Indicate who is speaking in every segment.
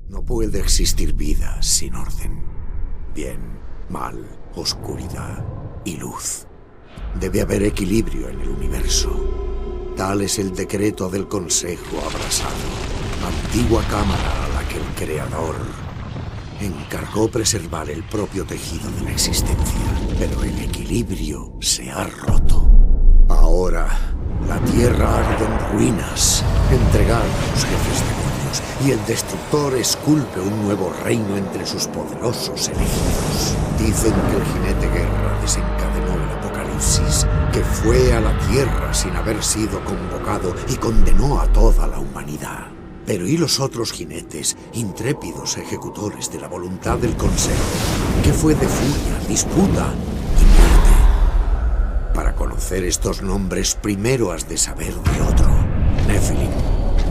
Speaker 1: No puede existir vida sin orden. Bien, mal, oscuridad y luz. Debe haber equilibrio en el universo. Tal es el decreto del Consejo Abrasado, antigua cámara a la que el Creador encargó preservar el propio tejido de la existencia. Pero el equilibrio se ha roto. Ahora, la Tierra arde en ruinas, entregada a los jefes demonios, y el Destructor esculpe un nuevo reino entre sus poderosos elegidos. Dicen que el jinete guerra desencadenó el apocalipsis, que fue a la Tierra sin haber sido convocado y condenó a toda la humanidad. Pero ¿y los otros jinetes, intrépidos ejecutores de la voluntad del Consejo? ¿Qué fue de furia, disputa y muerte? Para conocer estos nombres, primero has de saber de otro. Nephilim,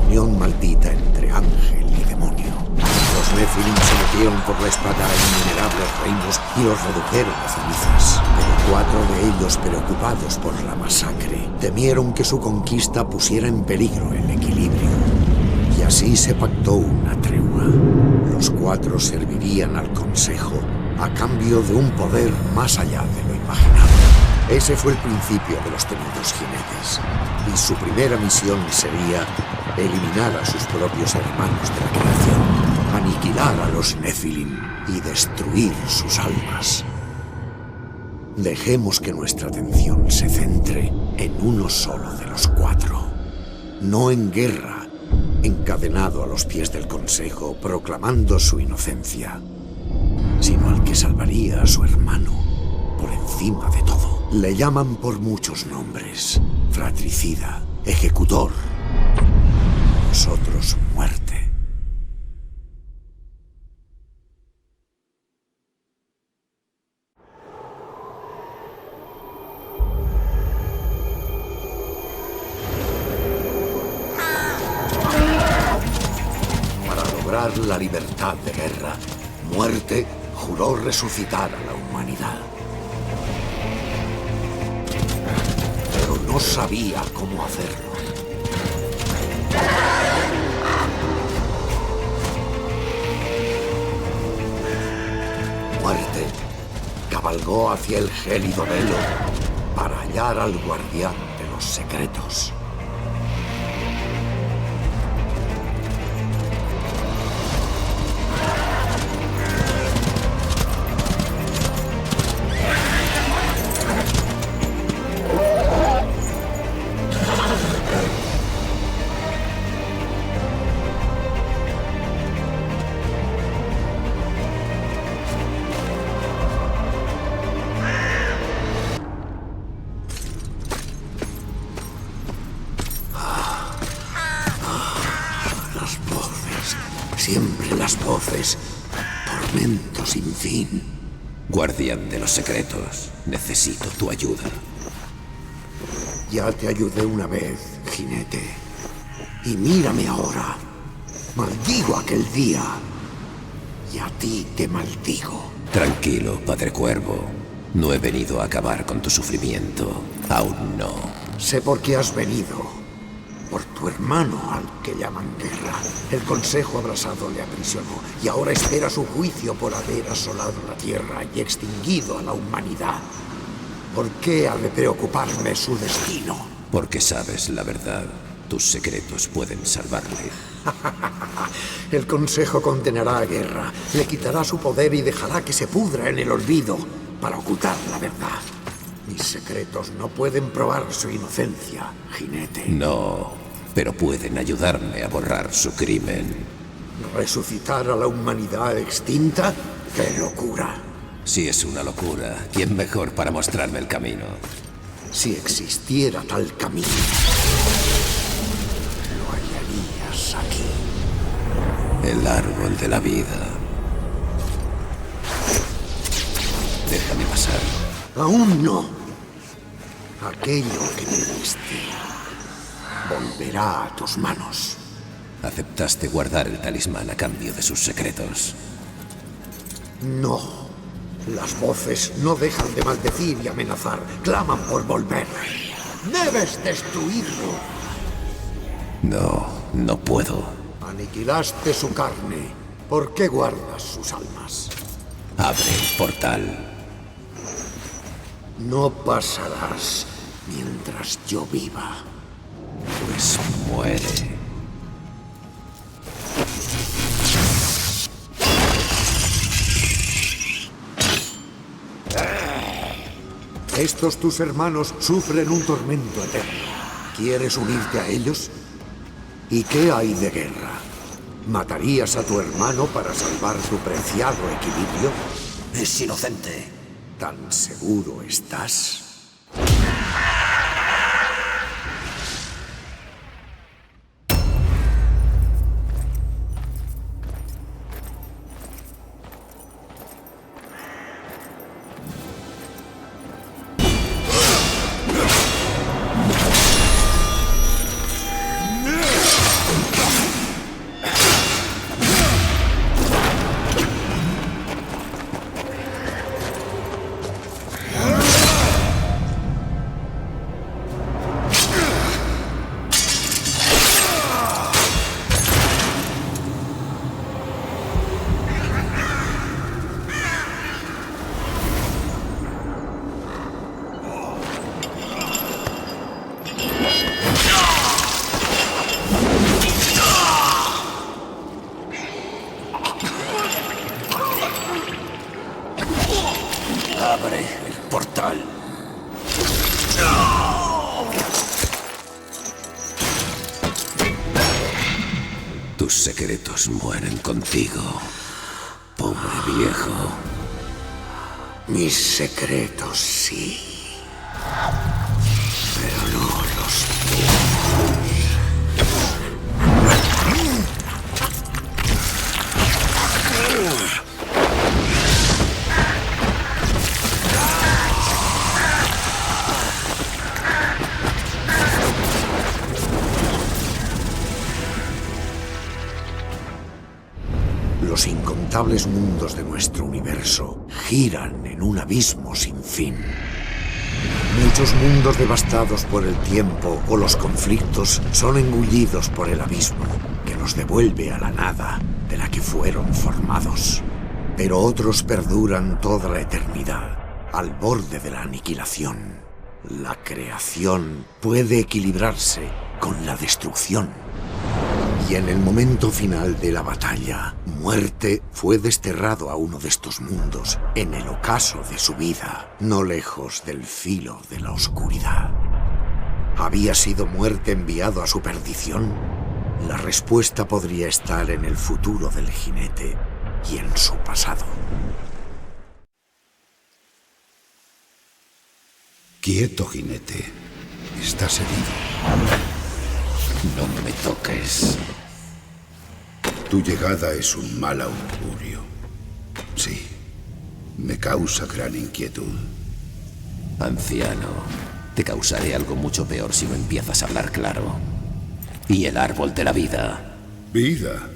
Speaker 1: unión maldita entre ángel y demonio. Los Nephilim se metieron por la espada en innumerables reinos y los redujeron a cenizas. Pero 4 de ellos, preocupados por la masacre, temieron que su conquista pusiera en peligro el equilibrio. Y así se pactó una tregua. Los 4 servirían al Consejo a cambio de un poder más allá de lo imaginado. Ese fue el principio de los temidos jinetes. Y su primera misión sería eliminar a sus propios hermanos de la creación, aniquilar a los Nephilim y destruir sus almas. Dejemos que nuestra atención se centre en uno solo de los 4. No en guerra, encadenado a los pies del Consejo, proclamando su inocencia, sino al que salvaría a su hermano por encima de todo. Le llaman por muchos nombres: fratricida, ejecutor, nosotros muerte. La libertad de guerra, muerte juró resucitar a la humanidad. Pero no sabía cómo hacerlo. Muerte cabalgó hacia el gélido velo para hallar al guardián de los secretos. Siempre las voces. Tormento sin fin.
Speaker 2: Guardián de los secretos, necesito tu ayuda.
Speaker 1: Ya te ayudé una vez, jinete. Y mírame ahora. Maldigo aquel día. Y a ti te maldigo.
Speaker 2: Tranquilo, Padre Cuervo. No he venido a acabar con tu sufrimiento. Aún no.
Speaker 1: Sé por qué has venido. Por tu hermano, al que llaman guerra. El Consejo Abrasado le aprisionó y ahora espera su juicio por haber asolado la Tierra y extinguido a la humanidad. ¿Por qué ha de preocuparme su destino?
Speaker 2: Porque sabes la verdad. Tus secretos pueden salvarle.
Speaker 1: El Consejo condenará a guerra, le quitará su poder y dejará que se pudra en el olvido para ocultar la verdad. Mis secretos no pueden probar su inocencia, jinete.
Speaker 2: No, pero pueden ayudarme a borrar su crimen.
Speaker 1: ¿Resucitar a la humanidad extinta? ¡Qué locura!
Speaker 2: Si es una locura, ¿quién mejor para mostrarme el camino?
Speaker 1: Si existiera tal camino, lo hallarías aquí.
Speaker 2: El árbol de la vida. Déjame pasar.
Speaker 1: Aún no. Aquello que me diste volverá a tus manos.
Speaker 2: Aceptaste guardar el talismán a cambio de sus secretos.
Speaker 1: No. Las voces no dejan de maldecir y amenazar. Claman por volver. ¡Debes destruirlo!
Speaker 2: No, no puedo.
Speaker 1: Aniquilaste su carne ¿Por qué guardas sus almas?
Speaker 2: Abre el portal.
Speaker 1: No pasarás mientras yo viva.
Speaker 2: Pues muere.
Speaker 1: Estos tus hermanos sufren un tormento eterno. ¿Quieres unirte a ellos? ¿Y qué hay de guerra? ¿Matarías a tu hermano para salvar tu preciado equilibrio?
Speaker 2: Es inocente.
Speaker 1: ¿Tan seguro estás?
Speaker 2: Abre el portal. Tus secretos mueren contigo, pobre viejo.
Speaker 1: Mis secretos sí. Pero no los tuyos. Los incontables mundos de nuestro universo giran en un abismo sin fin. Muchos mundos devastados por el tiempo o los conflictos son engullidos por el abismo, que los devuelve a la nada de la que fueron formados. Pero otros perduran toda la eternidad, al borde de la aniquilación. La creación puede equilibrarse con la destrucción. Y en el momento final de la batalla, Muerte fue desterrado a uno de estos mundos, en el ocaso de su vida, no lejos del filo de la oscuridad. ¿Había sido Muerte enviado a su perdición? La respuesta podría estar en el futuro del jinete y en su pasado.
Speaker 3: Quieto, jinete. Estás herido.
Speaker 2: No me toques.
Speaker 3: Tu llegada es un mal augurio. Sí, me causa gran inquietud.
Speaker 2: Anciano, te causaré algo mucho peor si no empiezas a hablar claro. ¿Y el árbol de la vida?
Speaker 3: ¿Vida?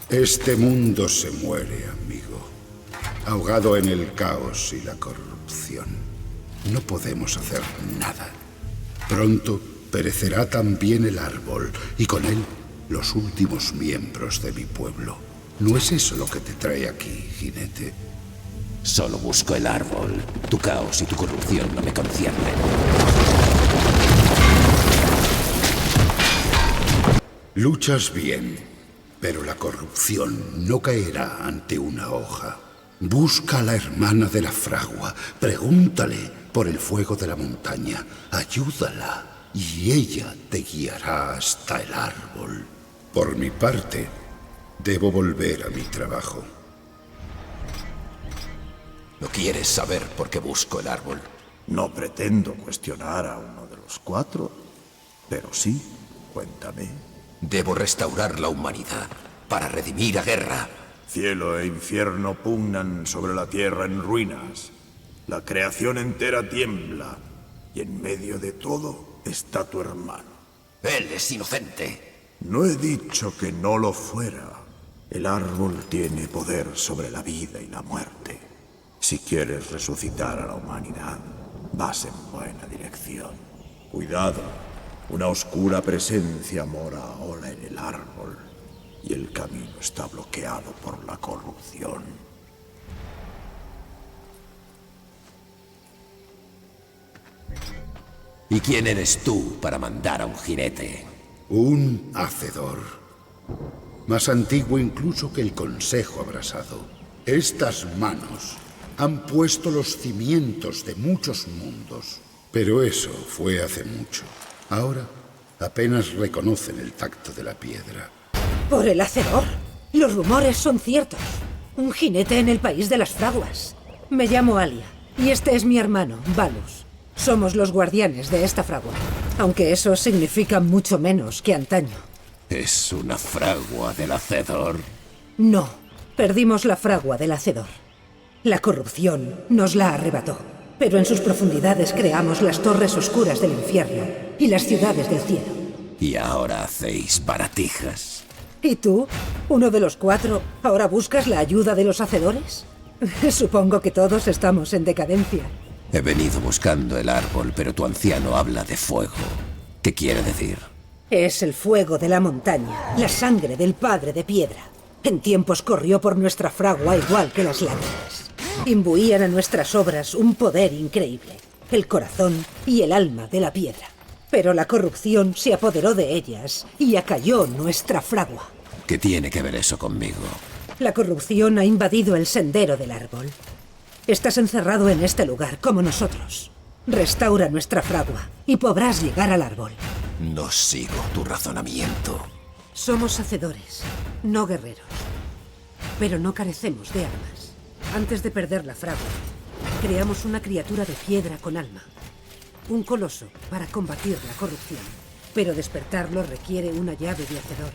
Speaker 3: Este mundo se muere, amigo. Ahogado en el caos y la corrupción. No podemos hacer nada. Pronto perecerá también el árbol, y con él los últimos miembros de mi pueblo. ¿No es eso lo que te trae aquí, jinete?
Speaker 2: Solo busco el árbol. Tu caos y tu corrupción no me conciernen.
Speaker 3: Luchas bien, pero la corrupción no caerá ante una hoja. Busca a la hermana de la fragua, pregúntale por el fuego de la montaña, ayúdala y ella te guiará hasta el árbol. Por mi parte, debo volver a mi trabajo.
Speaker 2: ¿No quieres saber por qué busco el árbol?
Speaker 4: No pretendo cuestionar a uno de los cuatro, pero sí, cuéntame.
Speaker 2: Debo restaurar la humanidad para redimir a Guerra.
Speaker 4: Cielo e infierno pugnan sobre la tierra en ruinas. La creación entera tiembla, y en medio de todo está tu hermano.
Speaker 2: Él es inocente.
Speaker 4: No he dicho que no lo fuera. El árbol tiene poder sobre la vida y la muerte. Si quieres resucitar a la humanidad, vas en buena dirección. Cuidado, una oscura presencia mora ahora en el árbol. y el camino está bloqueado por la corrupción.
Speaker 2: ¿Y quién eres tú para mandar a un jinete?
Speaker 3: Un hacedor. Más antiguo incluso que el Consejo Abrasado. Estas manos han puesto los cimientos de muchos mundos. Pero eso fue hace mucho. Ahora apenas reconocen el tacto de la piedra.
Speaker 5: ¿Por el hacedor? Los rumores son ciertos. Un jinete en el país de las fraguas. Me llamo Alia, y este es mi hermano, Valus. Somos los guardianes de esta fragua, aunque eso significa mucho menos que antaño.
Speaker 2: ¿Es una fragua del hacedor?
Speaker 5: No, perdimos la fragua del hacedor. La corrupción nos la arrebató, pero en sus profundidades creamos las torres oscuras del infierno y las ciudades del cielo.
Speaker 2: ¿Y ahora hacéis baratijas?
Speaker 5: ¿Y tú, uno de los 4, ahora buscas la ayuda de los hacedores? Supongo que todos estamos en decadencia.
Speaker 2: He venido buscando el árbol, pero tu anciano habla de fuego. ¿Qué quiere decir?
Speaker 5: Es el fuego de la montaña, la sangre del padre de piedra. En tiempos corrió por nuestra fragua igual que las lágrimas. Imbuían a nuestras obras un poder increíble, el corazón y el alma de la piedra. Pero la corrupción se apoderó de ellas y acalló nuestra fragua.
Speaker 2: ¿Qué tiene que ver eso conmigo?
Speaker 5: La corrupción ha invadido el sendero del árbol. Estás encerrado en este lugar, como nosotros. Restaura nuestra fragua y podrás llegar al árbol.
Speaker 2: No sigo tu razonamiento.
Speaker 5: Somos hacedores, no guerreros. Pero no carecemos de armas. Antes de perder la fragua, creamos una criatura de piedra con alma. Un coloso para combatir la corrupción. Pero despertarlo requiere una llave de hacedor.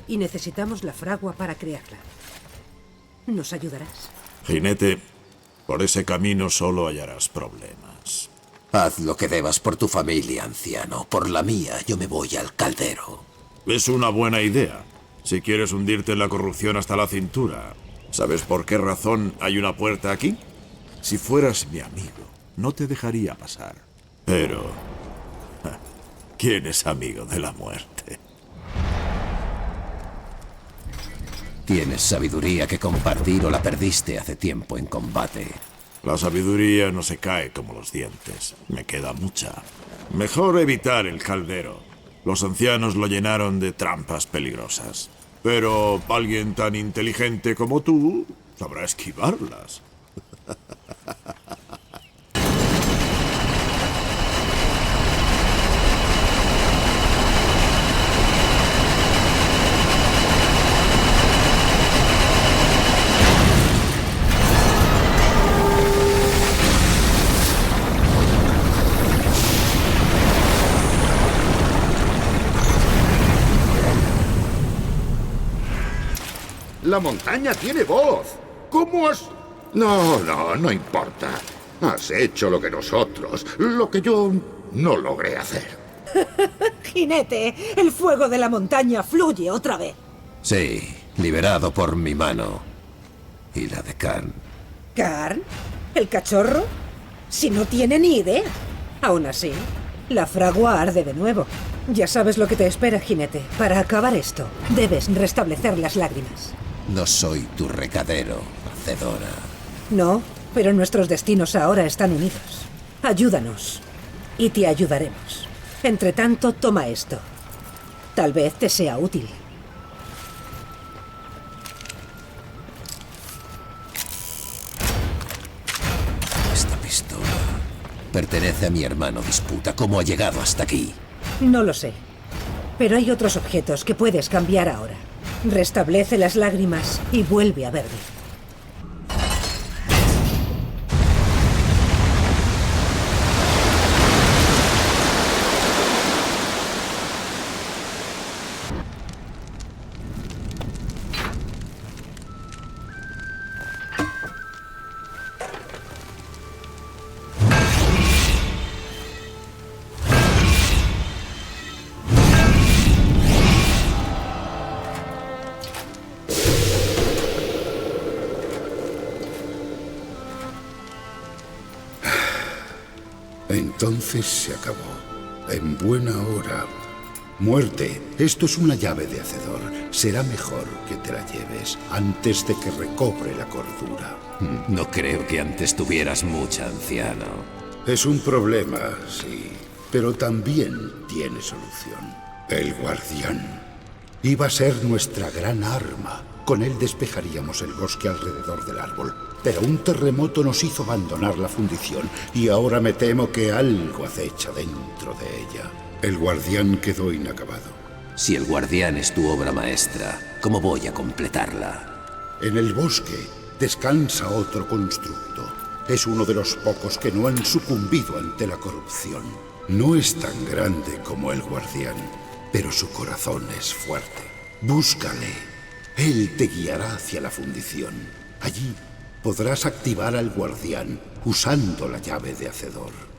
Speaker 5: Y necesitamos la fragua para crearla. ¿Nos ayudarás?
Speaker 4: Jinete, por ese camino solo hallarás problemas.
Speaker 2: Haz lo que debas por tu familia, anciano. Por la mía, yo me voy al caldero.
Speaker 4: Es una buena idea, si quieres hundirte en la corrupción hasta la cintura. ¿Sabes por qué razón hay una puerta aquí? Si fueras mi amigo, no te dejaría pasar. Pero... ¿quién es amigo de la muerte?
Speaker 2: ¿Tienes sabiduría que compartir o la perdiste hace tiempo en combate?
Speaker 4: La sabiduría no se cae como los dientes. Me queda mucha. Mejor evitar el caldero. Los ancianos lo llenaron de trampas peligrosas. Pero alguien tan inteligente como tú sabrá esquivarlas.
Speaker 6: La montaña tiene voz. ¿Cómo has...? No importa. Has hecho lo que nosotros, lo que yo no logré hacer.
Speaker 5: ¡Jinete! ¡El fuego de la montaña fluye otra vez!
Speaker 2: Sí, liberado por mi mano. Y la de Khan.
Speaker 5: ¿Karn? ¿El cachorro? Si no tiene ni idea. Aún así, la fragua arde de nuevo. Ya sabes lo que te espera, jinete. Para acabar esto, debes restablecer las lágrimas.
Speaker 2: No soy tu recadero, hacedora.
Speaker 5: No, pero nuestros destinos ahora están unidos. Ayúdanos, y te ayudaremos. Entre tanto, toma esto. Tal vez te sea útil.
Speaker 2: Esta pistola pertenece a mi hermano Disputa. ¿Cómo ha llegado hasta aquí?
Speaker 5: No lo sé. Pero hay otros objetos que puedes cambiar ahora. Restablece las lágrimas y vuelve a verde.
Speaker 3: Entonces se acabó. En buena hora. Muerte, esto es una llave de hacedor. Será mejor que te la lleves antes de que recobre la cordura.
Speaker 2: No creo que antes tuvieras mucha, anciano.
Speaker 3: Es un problema, sí, pero también tiene solución. El guardián. Iba a ser nuestra gran arma. Con él despejaríamos el bosque alrededor del árbol. Pero un terremoto nos hizo abandonar la fundición y ahora me temo que algo acecha dentro de ella. El guardián quedó inacabado.
Speaker 2: Si el guardián es tu obra maestra, ¿cómo voy a completarla?
Speaker 3: En el bosque descansa otro constructo. Es uno de los pocos que no han sucumbido ante la corrupción. No es tan grande como el guardián, pero su corazón es fuerte. Búscale. Él te guiará hacia la fundición. Allí podrás activar al guardián usando la llave de hacedor.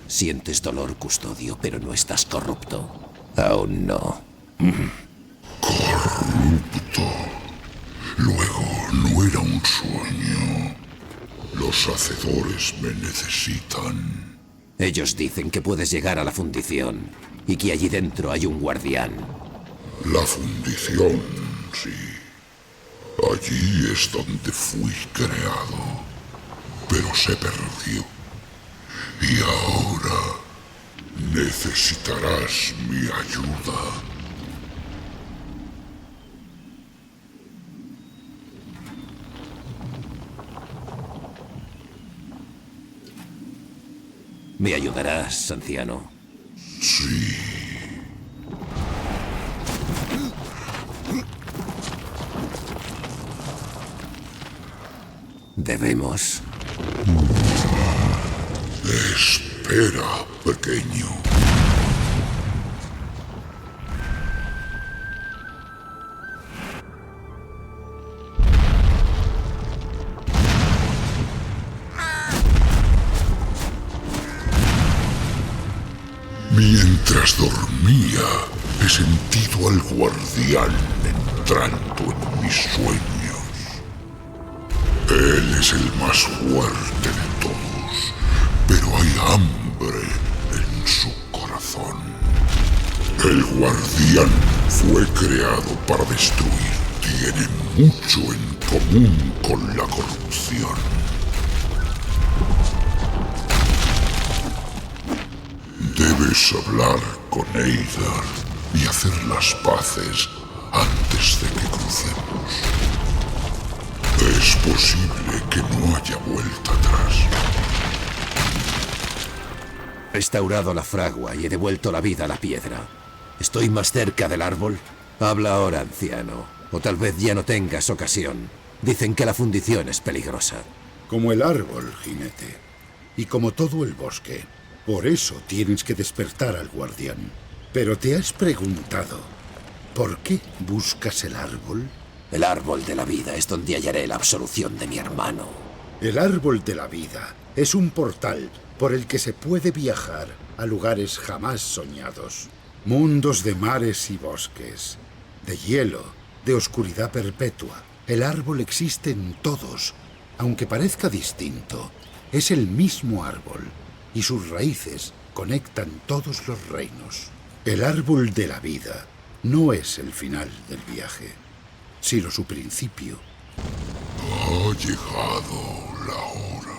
Speaker 2: Sientes dolor, custodio, pero no estás corrupto. Aún no.
Speaker 7: Corrupto. Luego no era un sueño. Los hacedores me necesitan.
Speaker 2: Ellos dicen que puedes llegar a la fundición y que allí dentro hay un guardián.
Speaker 7: La fundición, sí. Allí es donde fui creado. Pero se perdió. Y ahora necesitarás mi ayuda.
Speaker 2: ¿Me ayudarás, anciano?
Speaker 7: Sí.
Speaker 2: Debemos.
Speaker 7: Espera, pequeño. Mientras dormía, he sentido al guardián entrando en mis sueños. Él es el más fuerte de todos, pero hay hambre en su corazón. El guardián fue creado para destruir. Tiene mucho en común con la corrupción. Debes hablar con Eidar y hacer las paces antes de que crucemos. Es posible que no haya vuelta atrás.
Speaker 2: He restaurado la fragua y he devuelto la vida a la piedra. ¿Estoy más cerca del árbol? Habla ahora, anciano. O tal vez ya no tengas ocasión. Dicen que la fundición es peligrosa.
Speaker 3: Como el árbol, jinete. Y como todo el bosque. Por eso tienes que despertar al guardián. Pero ¿te has preguntado por qué buscas el árbol?
Speaker 2: El árbol de la vida es donde hallaré la absolución de mi hermano.
Speaker 3: El árbol de la vida es un portal por el que se puede viajar a lugares jamás soñados. Mundos de mares y bosques, de hielo, de oscuridad perpetua. El árbol existe en todos. Aunque parezca distinto, es el mismo árbol. Y sus raíces conectan todos los reinos. El árbol de la vida no es el final del viaje, sino su principio.
Speaker 7: Ha llegado la hora.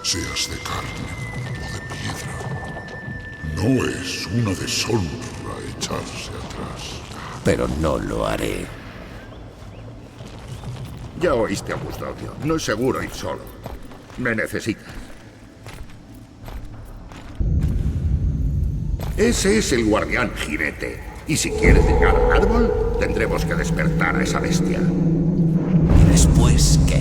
Speaker 7: Seas de carne o de piedra. No es una deshonra echarse atrás.
Speaker 2: pero no lo haré.
Speaker 6: Ya oíste a Custodio. No es seguro ir solo. Me necesitas. Ese es el guardián jinete. Y si quieres llegar al árbol, tendremos que despertar a esa bestia.
Speaker 2: ¿Y después qué?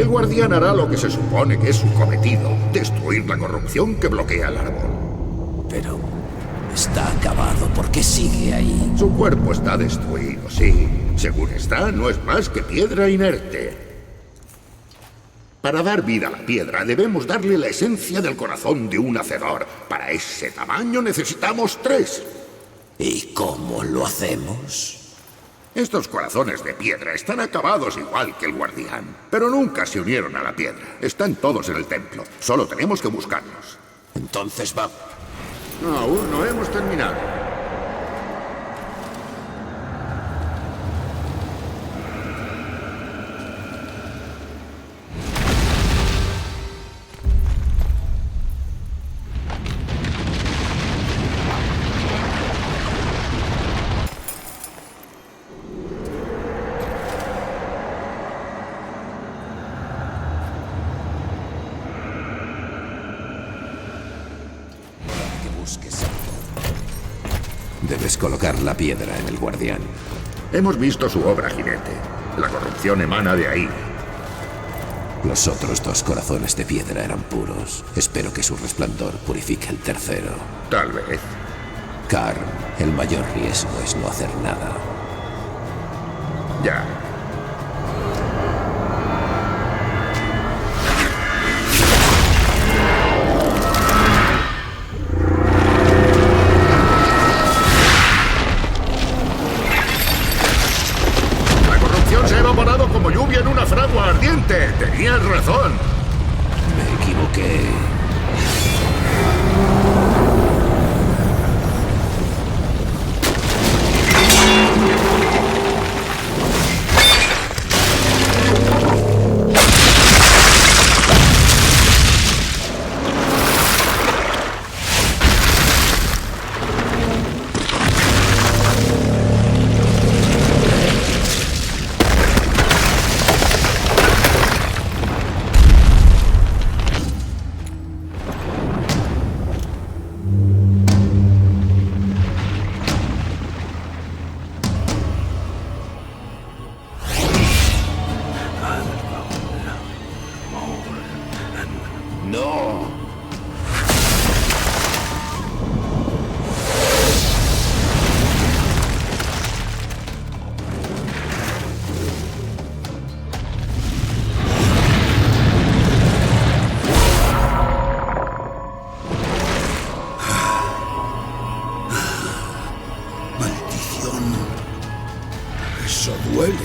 Speaker 6: El guardián hará lo que se supone que es su cometido. Destruir la corrupción que bloquea el árbol.
Speaker 2: Pero está acabado. ¿Por qué sigue ahí?
Speaker 6: Su cuerpo está destruido, sí. Según está, no es más que piedra inerte. Para dar vida a la piedra, debemos darle la esencia del corazón de un hacedor. Para ese tamaño necesitamos 3.
Speaker 2: ¿Y cómo lo hacemos?
Speaker 6: Estos corazones de piedra están acabados igual que el guardián, pero nunca se unieron a la piedra. Están todos en el templo. Solo tenemos que buscarlos.
Speaker 2: Entonces va.
Speaker 6: No, aún no hemos terminado.
Speaker 2: Debes colocar la piedra en el guardián.
Speaker 6: Hemos visto su obra, jinete. La corrupción emana de ahí.
Speaker 2: Los otros 2 corazones de piedra eran puros. Espero que su resplandor purifique el tercero.
Speaker 6: Tal vez.
Speaker 2: Karn, el mayor riesgo es no hacer nada.
Speaker 6: Ya. Se ha evaporado como lluvia en una fragua ardiente. Tenías razón.
Speaker 2: Me equivoqué. ¡No!
Speaker 3: ¡Maldición! Eso duele.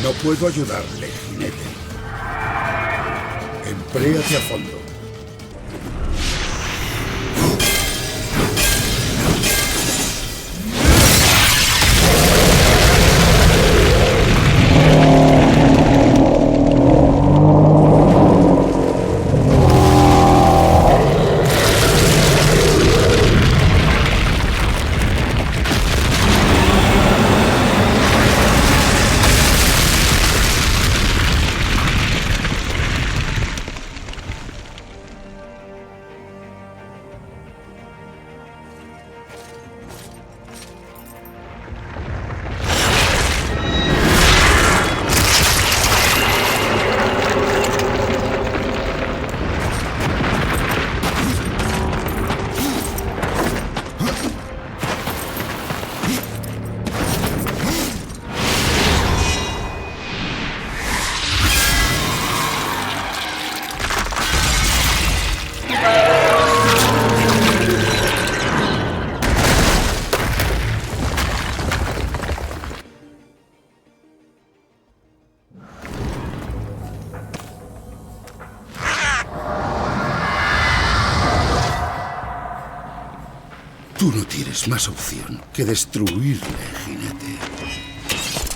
Speaker 3: No puedo ayudarle, jinete. Empléate a fondo. Tú no tienes más opción que destruirle, jinete.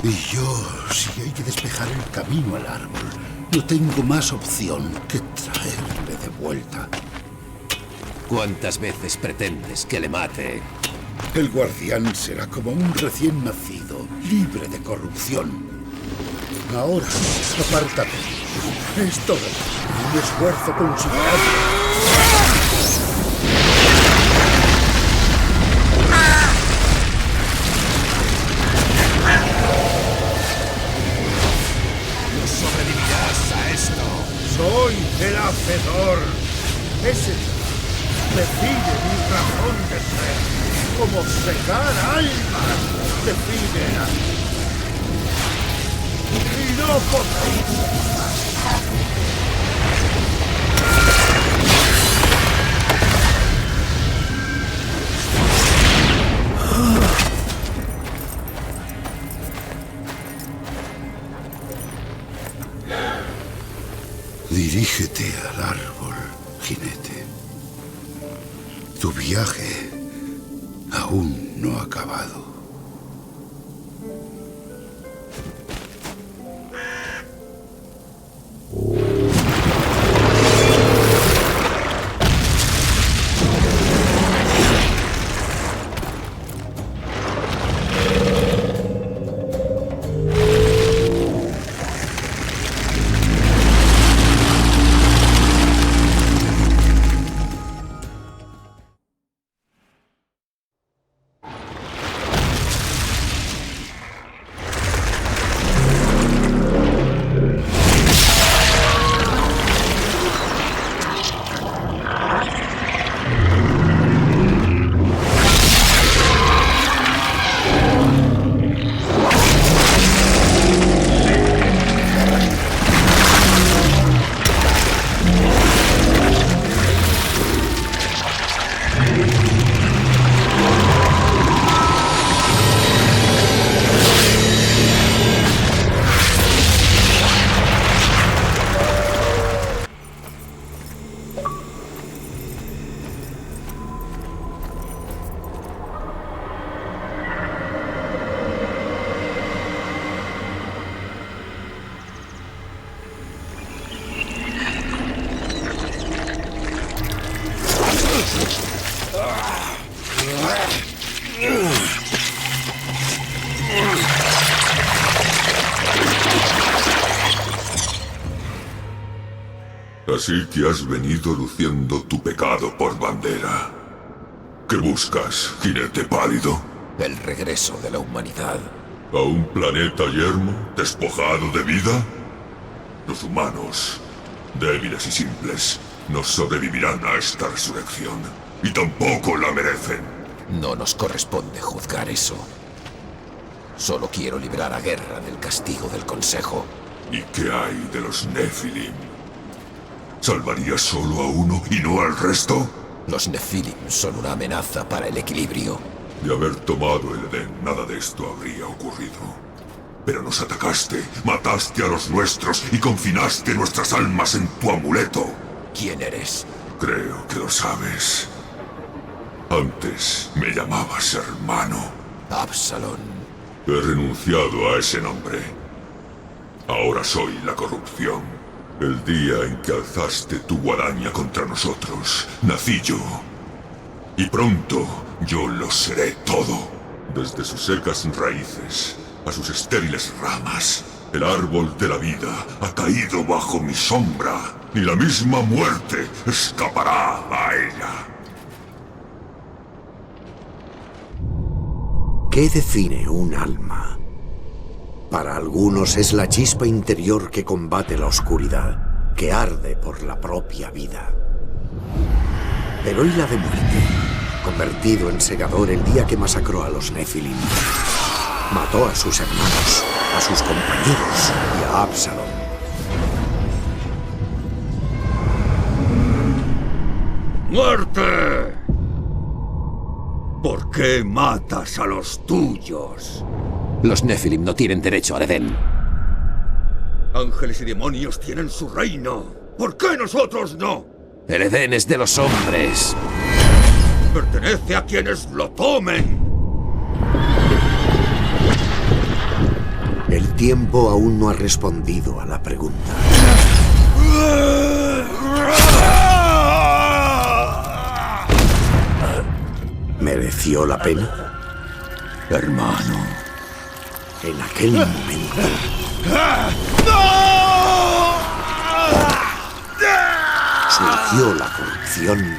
Speaker 3: Y yo, si hay que despejar el camino al árbol, no tengo más opción que traerle de vuelta.
Speaker 2: ¿Cuántas veces pretendes que le mate?
Speaker 3: El guardián será como un recién nacido, libre de corrupción. Ahora, apártate. Es todo un esfuerzo considerable.
Speaker 2: No sobrevivirás a esto.
Speaker 6: Soy el Hacedor. Ese define mi razón de ser. Como secar almas define a mí. Y no podéis.
Speaker 3: Dirígete al árbol, jinete. Tu viaje aún no ha acabado.
Speaker 7: Así que has venido luciendo tu pecado por bandera. ¿Qué buscas, jinete pálido?
Speaker 2: El regreso de la humanidad.
Speaker 7: ¿A un planeta yermo, despojado de vida? Los humanos, débiles y simples, no sobrevivirán a esta resurrección. Y tampoco la merecen.
Speaker 2: No nos corresponde juzgar eso. Solo quiero librar a Guerra del castigo del Consejo.
Speaker 7: ¿Y qué hay de los Nephilim? ¿Salvarías solo a uno y no al resto?
Speaker 2: Los Nephilim son una amenaza para el equilibrio.
Speaker 7: De haber tomado el Edén, nada de esto habría ocurrido. Pero nos atacaste, mataste a los nuestros y confinaste nuestras almas en tu amuleto.
Speaker 2: ¿Quién eres?
Speaker 7: Creo que lo sabes. Antes me llamabas hermano.
Speaker 2: Absalón.
Speaker 7: He renunciado a ese nombre. Ahora soy la corrupción. El día en que alzaste tu guadaña contra nosotros, nací yo. Y pronto yo lo seré todo. Desde sus secas raíces a sus estériles ramas, el árbol de la vida ha caído bajo mi sombra. Ni la misma muerte escapará a ella.
Speaker 1: ¿Qué define un alma? Para algunos es la chispa interior que combate la oscuridad, que arde por la propia vida. Pero ¿y la de muerte? Convertido en segador el día que masacró a los Nephilim. Mató a sus hermanos, a sus compañeros y a Absalón.
Speaker 6: ¡Muerte! ¿Por qué matas a los tuyos?
Speaker 2: Los Nephilim no tienen derecho al Edén.
Speaker 6: Ángeles y demonios tienen su reino. ¿Por qué nosotros no?
Speaker 2: El Edén es de los hombres.
Speaker 6: Pertenece a quienes lo tomen.
Speaker 1: El tiempo aún no ha respondido a la pregunta. ¿Mereció la pena?
Speaker 4: Hermano.
Speaker 1: En aquel momento... surgió la corrupción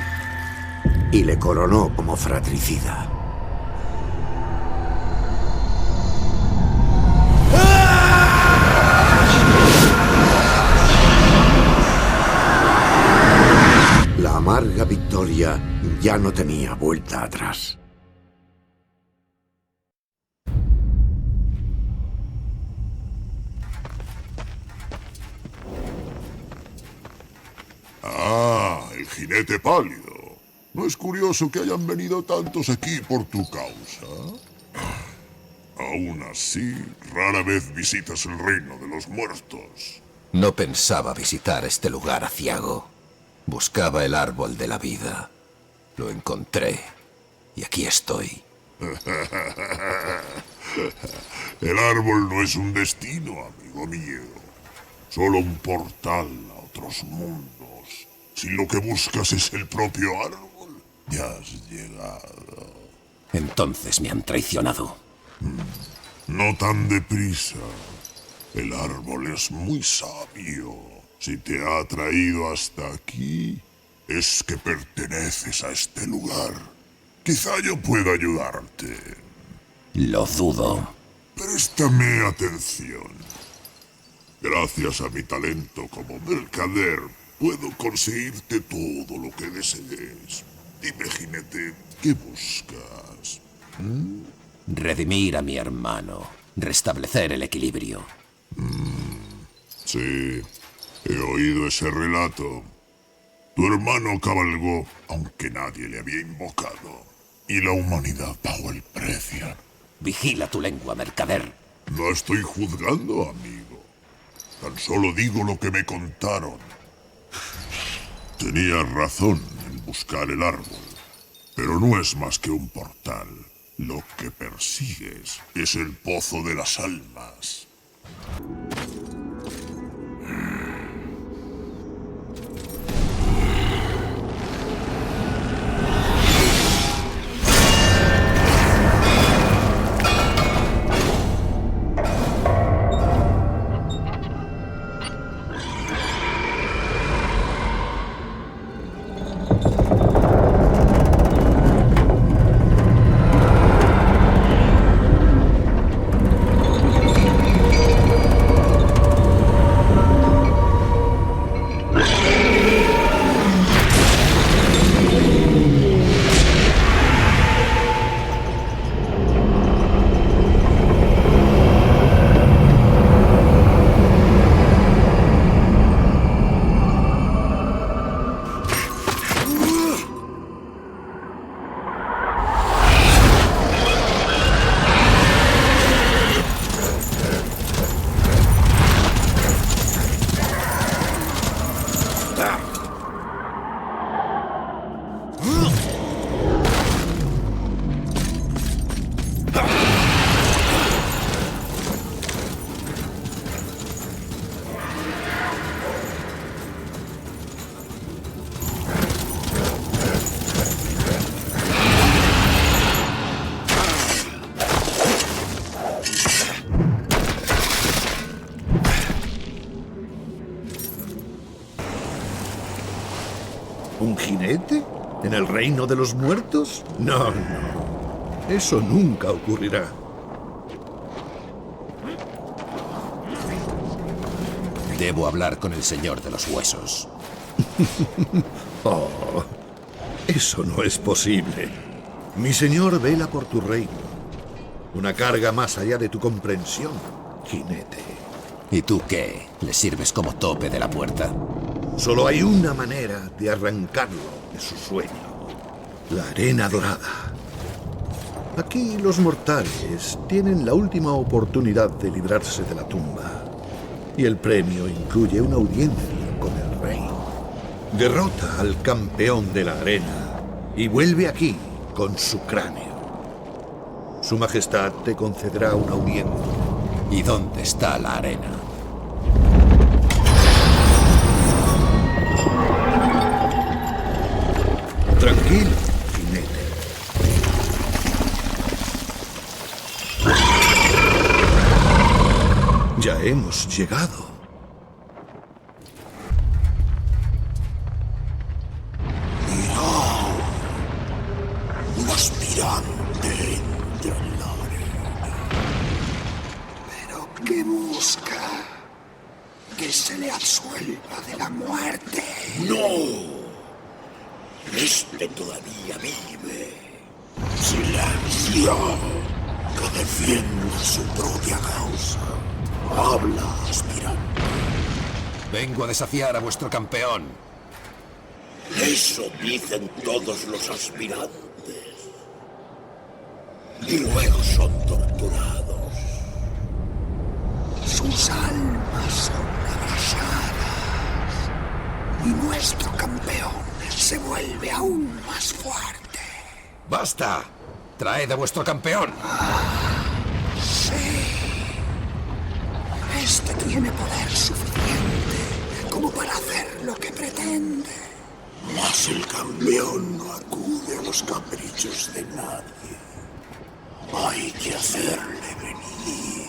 Speaker 1: y le coronó como fratricida. La amarga victoria ya no tenía vuelta atrás.
Speaker 7: Ah, el jinete pálido. ¿No es curioso que hayan venido tantos aquí por tu causa? Aún así, rara vez visitas el reino de los muertos.
Speaker 2: No pensaba visitar este lugar aciago. Buscaba el árbol de la vida. Lo encontré. Y aquí estoy.
Speaker 7: El árbol no es un destino, amigo mío. Solo un portal a otros mundos. Si lo que buscas es el propio árbol, ya has llegado.
Speaker 2: Entonces me han traicionado.
Speaker 7: No tan deprisa. El árbol es muy sabio. Si te ha traído hasta aquí, es que perteneces a este lugar. Quizá yo pueda ayudarte.
Speaker 2: Lo dudo.
Speaker 7: Préstame atención. Gracias a mi talento como mercader, puedo conseguirte todo lo que desees. Dime, jinete, ¿qué buscas?
Speaker 2: Redimir a mi hermano. Restablecer el equilibrio.
Speaker 7: Sí, he oído ese relato. Tu hermano cabalgó, aunque nadie le había invocado. Y la humanidad pagó el precio.
Speaker 2: Vigila tu lengua, mercader.
Speaker 7: No estoy juzgando, amigo. Tan solo digo lo que me contaron. Tenías razón en buscar el árbol. Pero no es más que un portal. Lo que persigues es el pozo de las almas.
Speaker 3: ¿Un jinete? ¿En el reino de los muertos? No, no. Eso nunca ocurrirá.
Speaker 2: Debo hablar con el señor de los huesos.
Speaker 3: Oh, eso no es posible. Mi señor vela por tu reino. Una carga más allá de tu comprensión, jinete.
Speaker 2: ¿Y tú qué? ¿Le sirves como tope de la puerta?
Speaker 3: Solo hay una manera de arrancarlo de su sueño. La arena dorada. Aquí los mortales tienen la última oportunidad de librarse de la tumba. Y el premio incluye una audiencia con el rey. Derrota al campeón de la arena y vuelve aquí con su cráneo. Su Majestad te concederá una audiencia
Speaker 2: ¿Y dónde está la arena?
Speaker 3: Tranquilo, jinete.
Speaker 4: Ya hemos llegado.
Speaker 6: Un aspirante entra en la arena. ¿Pero qué busca? Que se le absuelva de la muerte. ¡No! Este todavía vive. ¡Silencio! Que defienda su propia causa. Habla, aspirante.
Speaker 2: Vengo a desafiar a vuestro campeón.
Speaker 6: Eso dicen todos los aspirantes. Y luego son torturados. Sus almas son abrasadas. Y nuestro campeón se vuelve aún más fuerte.
Speaker 2: ¡Basta! ¡Traed a vuestro campeón!
Speaker 6: Sí. Este tiene poder suficiente como para hacer lo que pretende. Mas el campeón no acude a los caprichos de nadie. Hay que hacerle venir.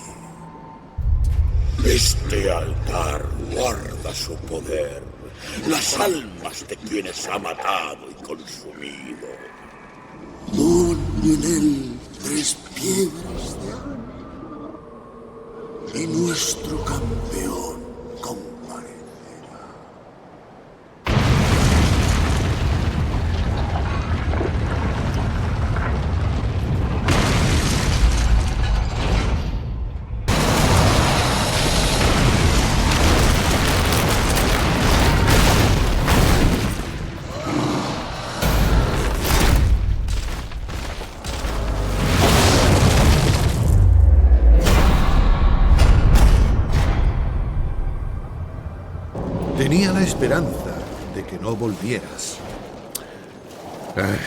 Speaker 6: Este altar guarda su poder, las almas de quienes ha matado y consumido. Pon en él 3 piedras de alma. Y nuestro campeón comparecerá.
Speaker 4: Tenía la esperanza de que no volvieras. Ay,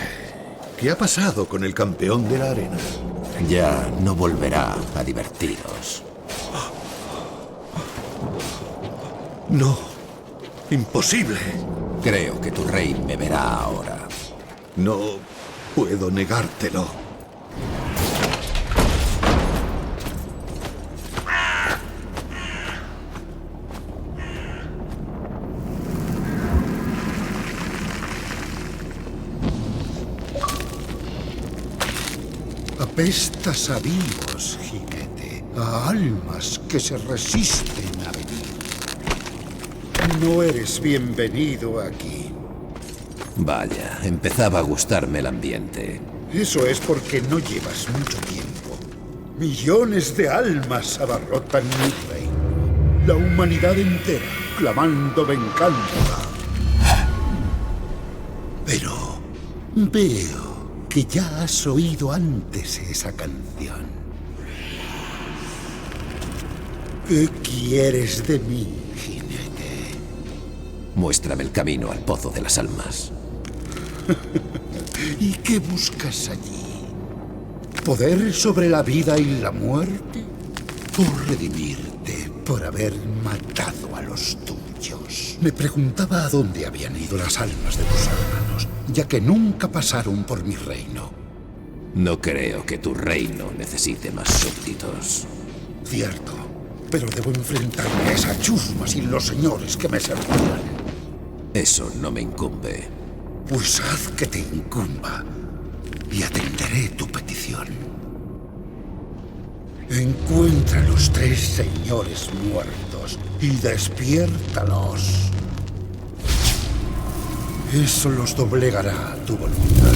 Speaker 4: ¿qué ha pasado con el campeón de la arena?
Speaker 2: Ya no volverá a divertiros.
Speaker 4: No, imposible.
Speaker 2: Creo que tu rey me verá ahora.
Speaker 4: No puedo negártelo.
Speaker 3: Apestas a vivos, jinete, a almas que se resisten a venir. No eres bienvenido aquí.
Speaker 2: Vaya, empezaba a gustarme el ambiente.
Speaker 3: Eso es porque no llevas mucho tiempo. Millones de almas abarrotan mi reino. La humanidad entera clamando venganza. Pero veo que ya has oído antes esa canción. ¿Qué quieres de mí, jinete?
Speaker 2: Muéstrame el camino al pozo de las almas.
Speaker 3: ¿Y qué buscas allí? ¿Poder sobre la vida y la muerte? ¿Por redimirte por haber matado a los tuyos? Me preguntaba a dónde habían ido las almas de tus hermanos, ya que nunca pasaron por mi reino.
Speaker 2: No creo que tu reino necesite más súbditos.
Speaker 3: Cierto, pero debo enfrentarme a esa chusma sin los señores que me servían.
Speaker 2: Eso no me incumbe.
Speaker 3: Pues haz que te incumba y atenderé tu petición. Encuentra a los 3 señores muertos y despiértalos. Eso los doblegará a tu voluntad.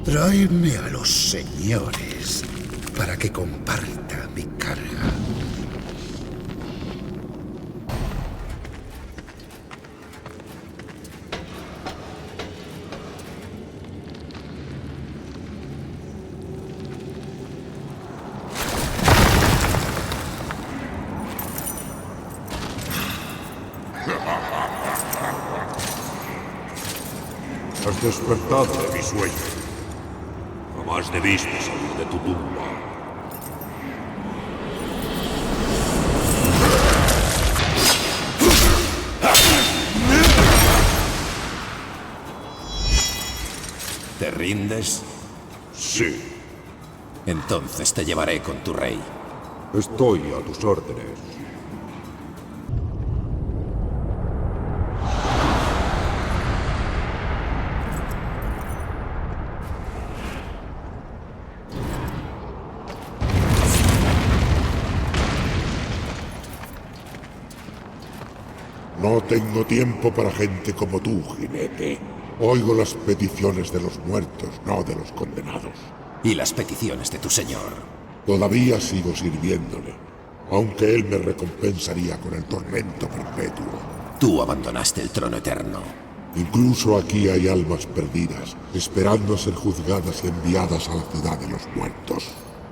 Speaker 3: Tráeme a los señores para que comparta mi carga.
Speaker 7: Has despertado de mi sueño.
Speaker 8: Jamás debiste salir de tu tumba.
Speaker 2: ¿Te rindes?
Speaker 4: Sí,
Speaker 2: Entonces te llevaré con tu rey.
Speaker 4: estoy a tus órdenes.
Speaker 7: No tengo tiempo para gente como tú, jinete. Oigo las peticiones de los muertos, no de los condenados.
Speaker 2: Y las peticiones de tu señor.
Speaker 7: Todavía sigo sirviéndole, aunque él me recompensaría con el tormento perpetuo.
Speaker 2: Tú abandonaste el trono eterno.
Speaker 7: Incluso aquí hay almas perdidas, esperando a ser juzgadas y enviadas a la ciudad de los muertos.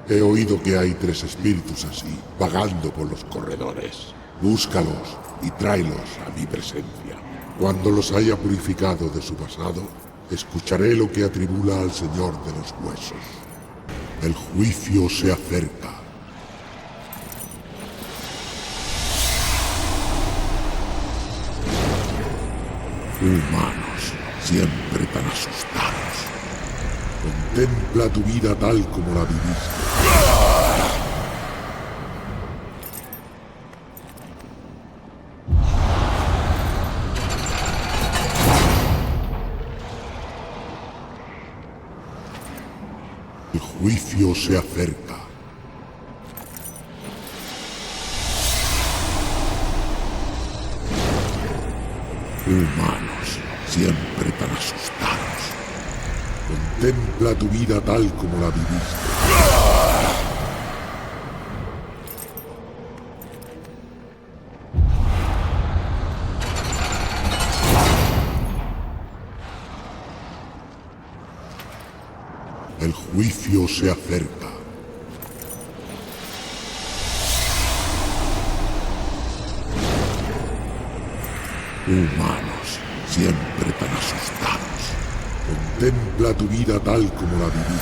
Speaker 7: He oído que hay 3 espíritus así, vagando por los corredores. Búscalos y tráelos a mi presencia. Cuando los haya purificado de su pasado, escucharé lo que atribula al Señor de los Huesos. El juicio se acerca. Humanos, siempre tan asustados. Contempla tu vida tal como la viviste. El juicio se acerca. Humanos, siempre tan asustados. Contempla tu vida tal como la viviste. El juicio se acerca. Humanos, siempre tan asustados. Contempla tu vida tal como la viviste.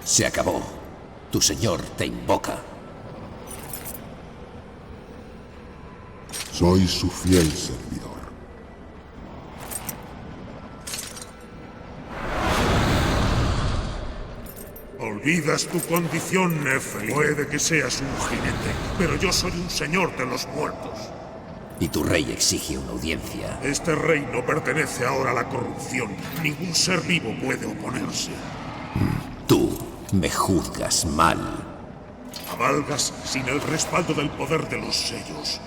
Speaker 2: Se acabó. Tu señor te invoca.
Speaker 7: Soy su fiel servidor.
Speaker 9: Olvidas tu condición, Neferi. Puede que seas un jinete, pero yo soy un señor de los muertos.
Speaker 2: Y tu rey exige una audiencia.
Speaker 9: Este reino pertenece ahora a la corrupción. Ningún ser vivo puede oponerse.
Speaker 2: Tú me juzgas mal.
Speaker 9: Cabalgas sin el respaldo del poder de los sellos.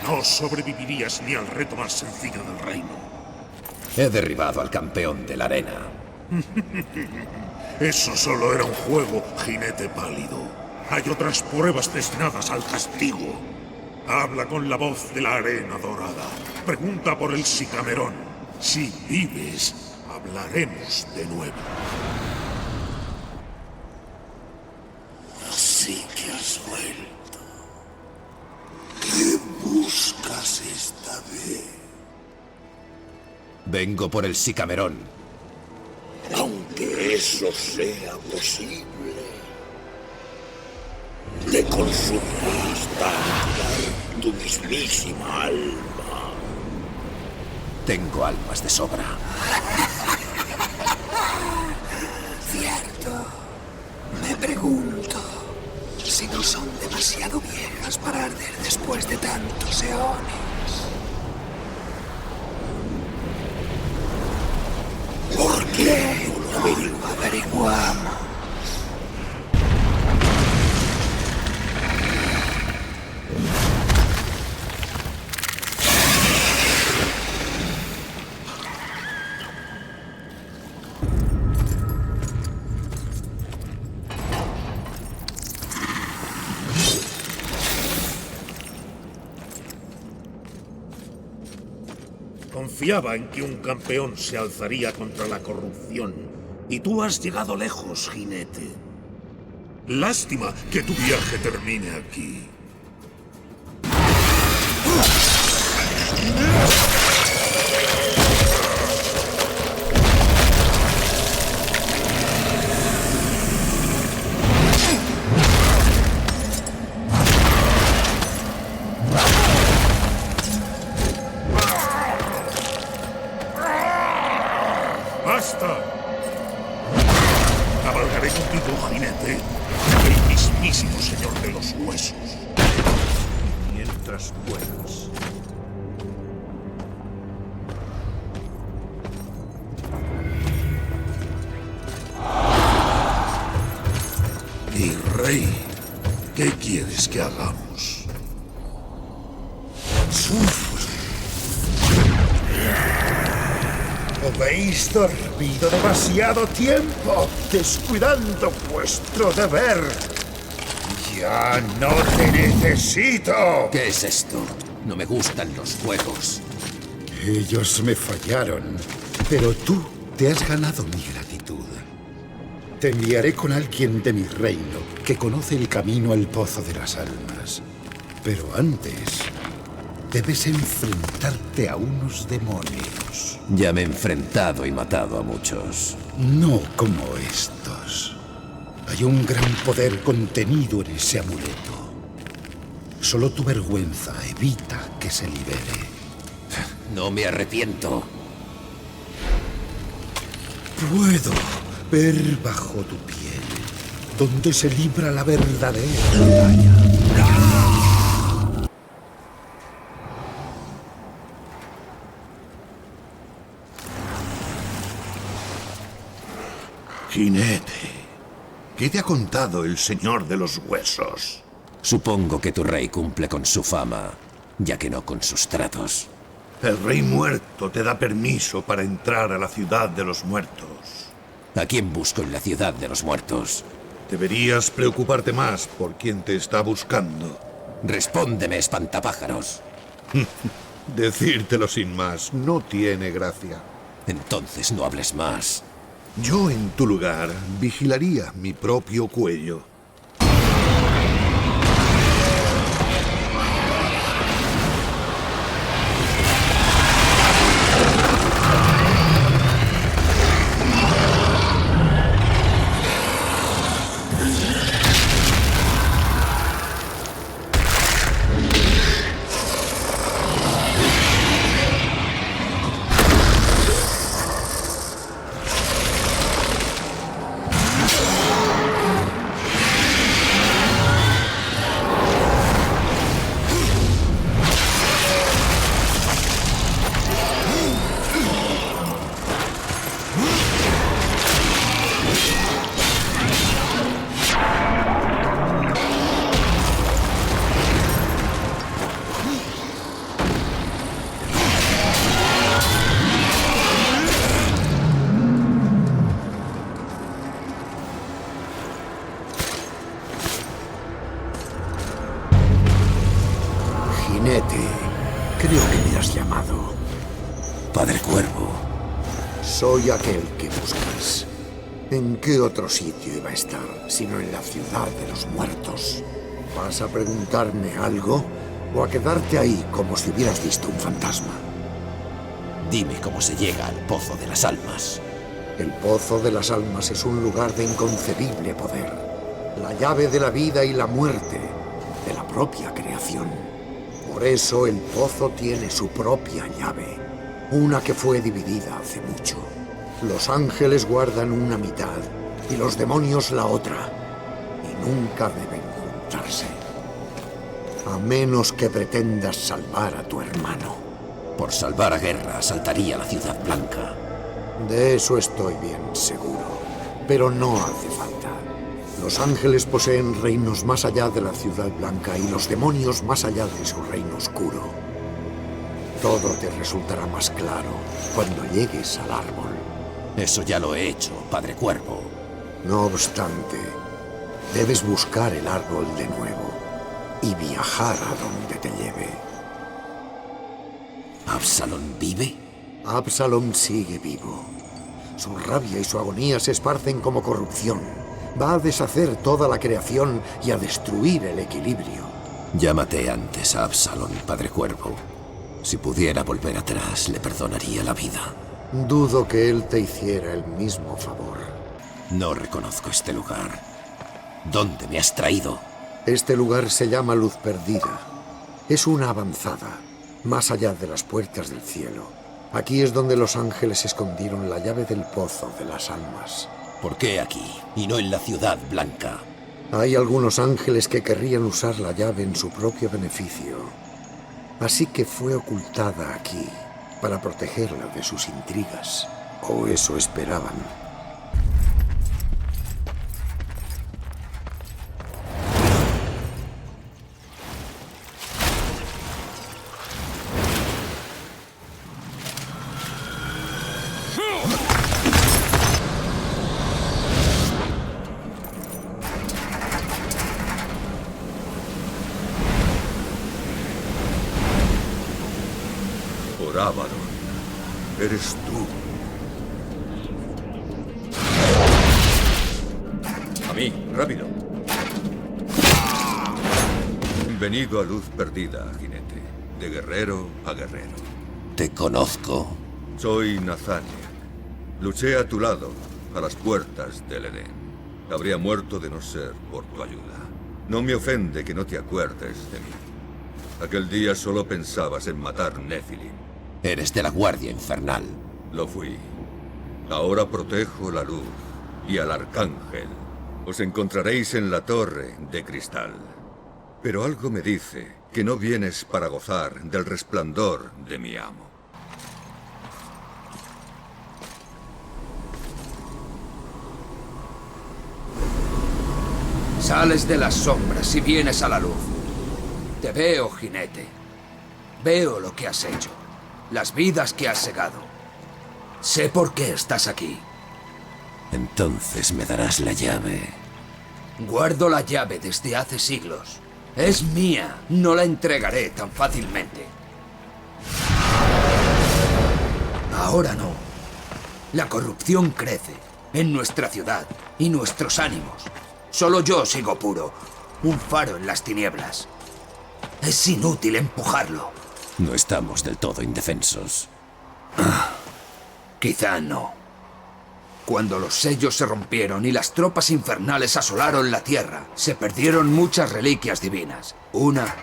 Speaker 9: No sobrevivirías ni al reto más sencillo del reino.
Speaker 2: He derribado al campeón de la arena.
Speaker 9: Eso solo era un juego, jinete pálido. Hay otras pruebas destinadas al castigo. Habla con la voz de la arena dorada. Pregunta por el Sicamerón. Si vives, hablaremos de nuevo.
Speaker 6: Así que has vuelto. ¿Qué buscas esta vez?
Speaker 2: Vengo por el Sicamerón.
Speaker 6: Aunque eso sea posible, te consumirá hasta aniquilar tu mismísima alma.
Speaker 2: Tengo almas de sobra.
Speaker 10: Cierto. Me pregunto si no son demasiado viejas para arder después de tantos eones.
Speaker 6: ¿Por qué no lo
Speaker 10: Averiguamos.
Speaker 9: Confiaba en que un campeón se alzaría contra la corrupción. Y tú has llegado lejos, jinete. Lástima que tu viaje termine aquí. mismísimo Señor de los Huesos.
Speaker 4: Mientras puedas.
Speaker 9: Mi rey, ¿qué quieres que hagamos?
Speaker 3: Habéis dormido demasiado tiempo, descuidando vuestro deber. ¡Ya no te necesito!
Speaker 2: ¿Qué es esto? No me gustan los juegos.
Speaker 3: Ellos me fallaron, pero tú te has ganado mi gratitud. Te enviaré con alguien de mi reino que conoce el camino al Pozo de las Almas. Pero antes, debes enfrentarte a unos demonios.
Speaker 2: Ya me he enfrentado y matado a muchos.
Speaker 3: No como estos. Hay un gran poder contenido en ese amuleto. Solo tu vergüenza evita que se libere.
Speaker 2: No me arrepiento.
Speaker 3: Puedo ver bajo tu piel, donde se libra la verdadera batalla.
Speaker 6: Jinete, ¿qué te ha contado el Señor de los Huesos?
Speaker 2: Supongo que tu rey cumple con su fama, ya que no con sus tratos.
Speaker 6: El Rey Muerto te da permiso para entrar a la Ciudad de los Muertos.
Speaker 2: ¿A quién busco en la Ciudad de los Muertos?
Speaker 6: Deberías preocuparte más por quien te está buscando.
Speaker 2: Respóndeme, espantapájaros.
Speaker 6: Decírtelo sin más no tiene gracia.
Speaker 2: Entonces no hables más.
Speaker 6: Yo en tu lugar vigilaría mi propio cuello.
Speaker 1: Jinete, creo que me has llamado.
Speaker 2: Padre Cuervo.
Speaker 1: Soy aquel que buscas. ¿En qué otro sitio iba a estar, sino en la Ciudad de los Muertos? ¿Vas a preguntarme algo o a quedarte ahí como si hubieras visto un fantasma?
Speaker 2: Dime cómo se llega al Pozo de las Almas.
Speaker 1: El Pozo de las Almas es un lugar de inconcebible poder. La llave de la vida y la muerte, de la propia creación. Por eso el pozo tiene su propia llave, una que fue dividida hace mucho. Los ángeles guardan una mitad y los demonios la otra, y nunca deben juntarse. A menos que pretendas salvar a tu hermano.
Speaker 2: Por salvar a Guerra, asaltaría la Ciudad Blanca.
Speaker 1: De eso estoy bien seguro, pero no hace falta. Los ángeles poseen reinos más allá de la Ciudad Blanca y los demonios más allá de su reino oscuro. Todo te resultará más claro cuando llegues al árbol.
Speaker 2: Eso ya lo he hecho, Padre Cuervo.
Speaker 1: No obstante, debes buscar el árbol de nuevo y viajar a donde te lleve.
Speaker 2: ¿Absalón vive?
Speaker 1: Absalom sigue vivo. Su rabia y su agonía se esparcen como corrupción. Va a deshacer toda la creación y a destruir el equilibrio.
Speaker 2: Ya maté antes a Absalón, Padre Cuervo. Si pudiera volver atrás, le perdonaría la vida.
Speaker 1: Dudo que él te hiciera el mismo favor.
Speaker 2: No reconozco este lugar. ¿Dónde me has traído?
Speaker 1: Este lugar se llama Luz Perdida. Es una avanzada, más allá de las puertas del cielo. Aquí es donde los ángeles escondieron la llave del Pozo de las Almas.
Speaker 2: ¿Por qué aquí y no en la Ciudad Blanca?
Speaker 1: Hay algunos ángeles que querrían usar la llave en su propio beneficio. Así que fue ocultada aquí, para protegerla de sus intrigas. O eso esperaban.
Speaker 8: Por Abaddon, eres tú. A mí, rápido. Venido a luz perdida, jinete. De guerrero a guerrero.
Speaker 2: Te conozco.
Speaker 8: Soy Nathaniel. Luché a tu lado, a las puertas del Edén. Habría muerto de no ser por tu ayuda. No me ofende que no te acuerdes de mí. Aquel día solo pensabas en matar Nephilim.
Speaker 2: Eres de la Guardia Infernal.
Speaker 8: Lo fui. Ahora protejo la luz y al Arcángel. Os encontraréis en la Torre de Cristal. Pero algo me dice que no vienes para gozar del resplandor de mi amo.
Speaker 10: Sales de las sombras y vienes a la luz. Te veo, jinete. Veo lo que has hecho. Las vidas que has segado. Sé por qué estás aquí.
Speaker 2: Entonces me darás la llave.
Speaker 10: Guardo la llave desde hace siglos. Es mía. No la entregaré tan fácilmente. Ahora no. La corrupción crece en nuestra ciudad y nuestros ánimos. Solo yo sigo puro. Un faro en las tinieblas. Es inútil empujarlo.
Speaker 2: No estamos del todo indefensos.
Speaker 10: Quizá no. Cuando los sellos se rompieron y las tropas infernales asolaron la tierra, se perdieron muchas reliquias divinas. Una,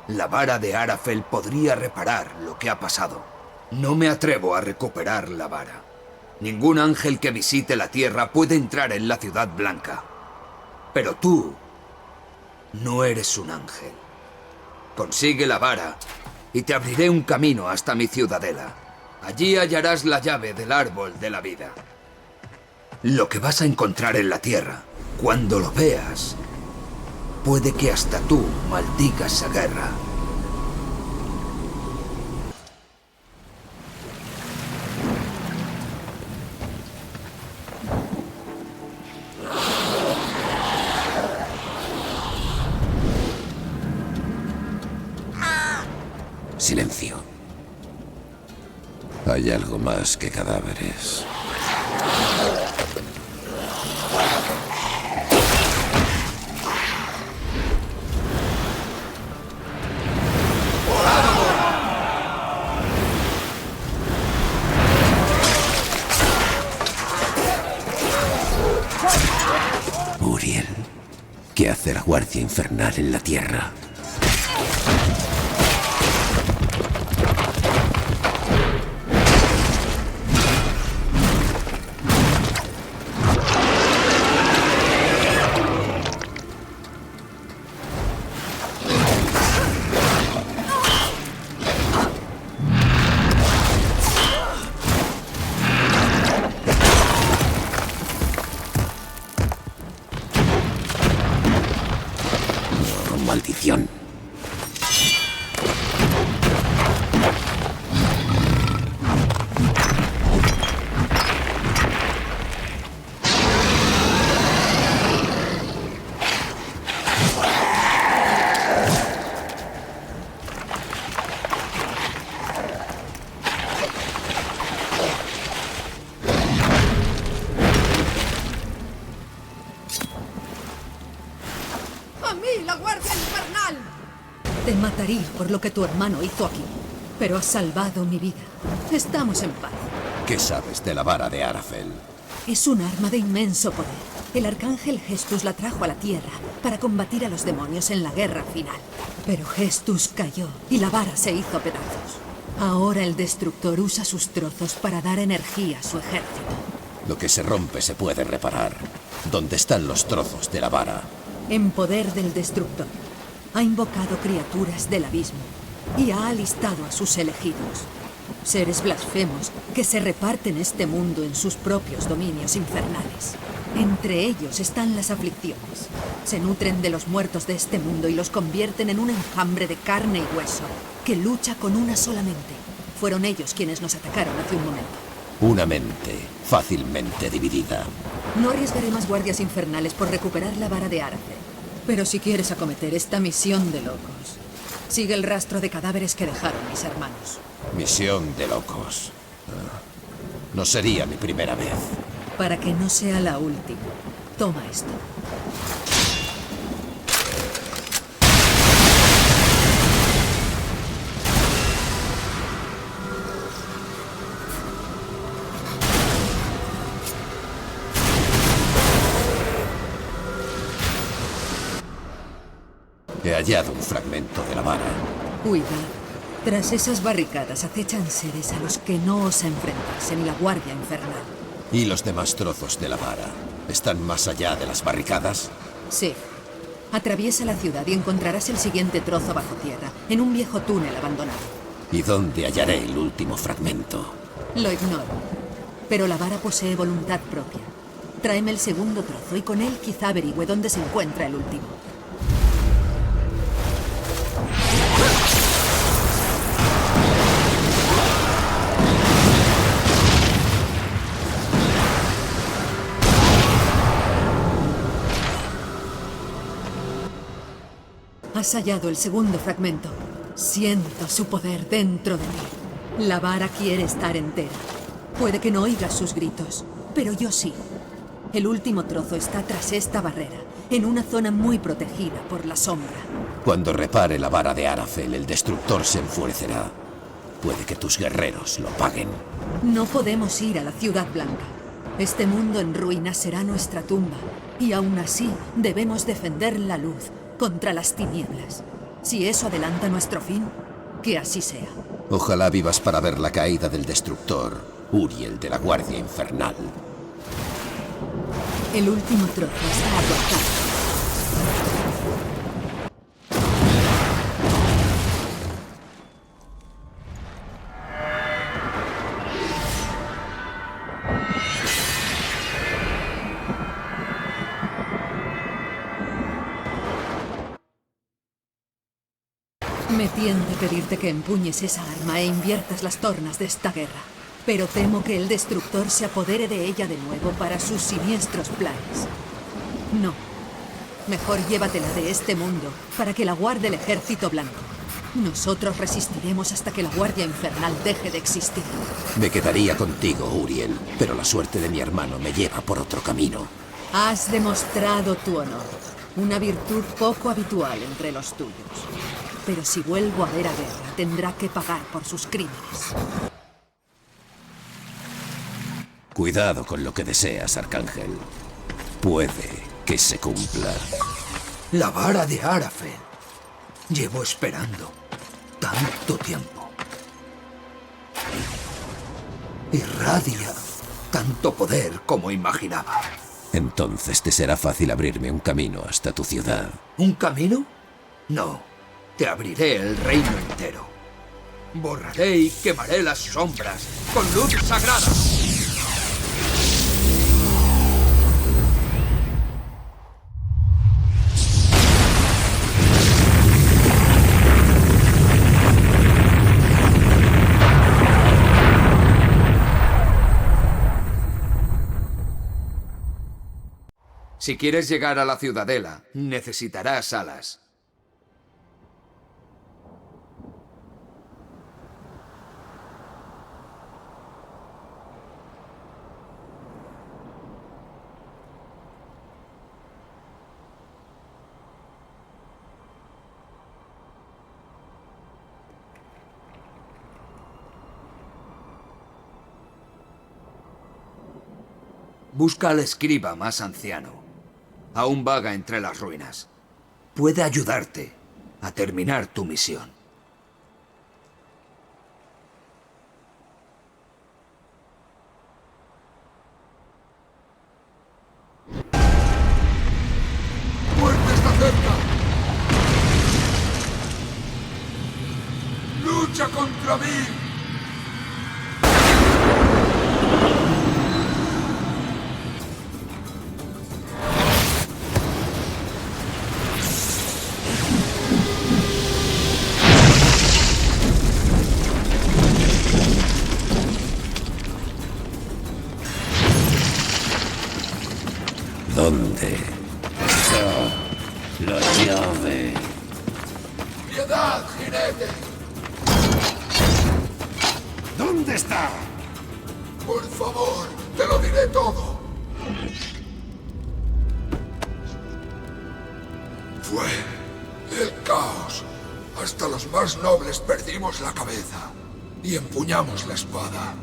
Speaker 10: la vara de Arafel, podría reparar lo que ha pasado. No me atrevo a recuperar la vara. Ningún ángel que visite la tierra puede entrar en la Ciudad Blanca. Pero tú no eres un ángel. Consigue la vara y te abriré un camino hasta mi ciudadela. Allí hallarás la llave del árbol de la vida. Lo que vas a encontrar en la tierra, cuando lo veas, puede que hasta tú maldigas esa guerra.
Speaker 2: Silencio. Hay algo más que cadáveres. Uriel, ¿qué hace la Guardia Infernal en la Tierra? Maldición.
Speaker 5: ¡A mí, la Guardia Infernal!
Speaker 11: Te mataría por lo que tu hermano hizo aquí, pero has salvado mi vida. Estamos en paz.
Speaker 2: ¿Qué sabes de la vara de Arafel?
Speaker 11: Es un arma de inmenso poder. El arcángel Gestus la trajo a la Tierra para combatir a los demonios en la guerra final. Pero Gestus cayó y la vara se hizo pedazos. Ahora el destructor usa sus trozos para dar energía a su ejército.
Speaker 2: Lo que se rompe se puede reparar. ¿Dónde están los trozos de la vara?
Speaker 11: en poder del Destructor. Ha invocado criaturas del abismo y ha alistado a sus elegidos. Seres blasfemos que se reparten este mundo en sus propios dominios infernales. Entre ellos están las aflicciones. Se nutren de los muertos de este mundo y los convierten en un enjambre de carne y hueso que lucha con una sola mente. Fueron ellos quienes nos atacaron hace un momento.
Speaker 2: Una mente fácilmente dividida.
Speaker 11: No arriesgaré más guardias infernales por recuperar la vara de Arce. Pero si quieres acometer esta misión de locos, sigue el rastro de cadáveres que dejaron mis hermanos.
Speaker 2: Misión de locos. No sería mi primera vez.
Speaker 11: Para que no sea la última, toma esto.
Speaker 2: He hallado un fragmento de la vara.
Speaker 11: Cuidado. Tras esas barricadas acechan seres a los que no osa enfrentarse ni la Guardia Infernal.
Speaker 2: ¿Y los demás trozos de la vara están más allá de las barricadas?
Speaker 11: Sí. Atraviesa la ciudad y encontrarás el siguiente trozo bajo tierra, en un viejo túnel abandonado.
Speaker 2: ¿Y dónde hallaré el último fragmento?
Speaker 11: Lo ignoro. Pero la vara posee voluntad propia. Tráeme el segundo trozo y con él quizá averigüe dónde se encuentra el último. Has hallado el segundo fragmento. Siento su poder dentro de mí. La vara quiere estar entera. Puede que no oigas sus gritos, pero yo sí. El último trozo está tras esta barrera, en una zona muy protegida por la sombra.
Speaker 2: Cuando repare la vara de Arafel, el Destructor se enfurecerá. Puede que tus guerreros lo paguen.
Speaker 11: No podemos ir a la Ciudad Blanca. Este mundo en ruinas será nuestra tumba, y aún así debemos defender la luz contra las tinieblas. Si eso adelanta nuestro fin, que así sea.
Speaker 2: Ojalá vivas para ver la caída del Destructor, Uriel de la Guardia Infernal.
Speaker 11: El último trozo está agotado. Me tiende pedirte que empuñes esa arma e inviertas las tornas de esta guerra. Pero temo que el Destructor se apodere de ella de nuevo para sus siniestros planes. No. Mejor llévatela de este mundo para que la guarde el Ejército Blanco. Nosotros resistiremos hasta que la Guardia Infernal deje de existir.
Speaker 2: Me quedaría contigo, Uriel, pero la suerte de mi hermano me lleva por otro camino.
Speaker 11: Has demostrado tu honor, una virtud poco habitual entre los tuyos. Pero si vuelvo a ver a Guerra, tendrá que pagar por sus crímenes.
Speaker 2: Cuidado con lo que deseas, Arcángel. Puede que se cumpla.
Speaker 10: La vara de Arafel. Llevo esperando tanto tiempo. Irradia tanto poder como imaginaba.
Speaker 2: Entonces te será fácil abrirme un camino hasta tu ciudad.
Speaker 10: ¿Un camino? No. Te abriré el reino entero. Borraré y quemaré las sombras con luz sagrada. Si quieres llegar a la Ciudadela, necesitarás alas. Busca al escriba más anciano. Aún vaga entre las ruinas. Puede ayudarte a terminar tu misión. ¡Muerte cerca! ¡Lucha contra mí!
Speaker 2: ¿Dónde está la llave?
Speaker 10: ¡Piedad, jinete!
Speaker 2: ¿Dónde está?
Speaker 10: Por favor, te lo diré todo. Fue el caos. Hasta los más nobles perdimos la cabeza y empuñamos la espada.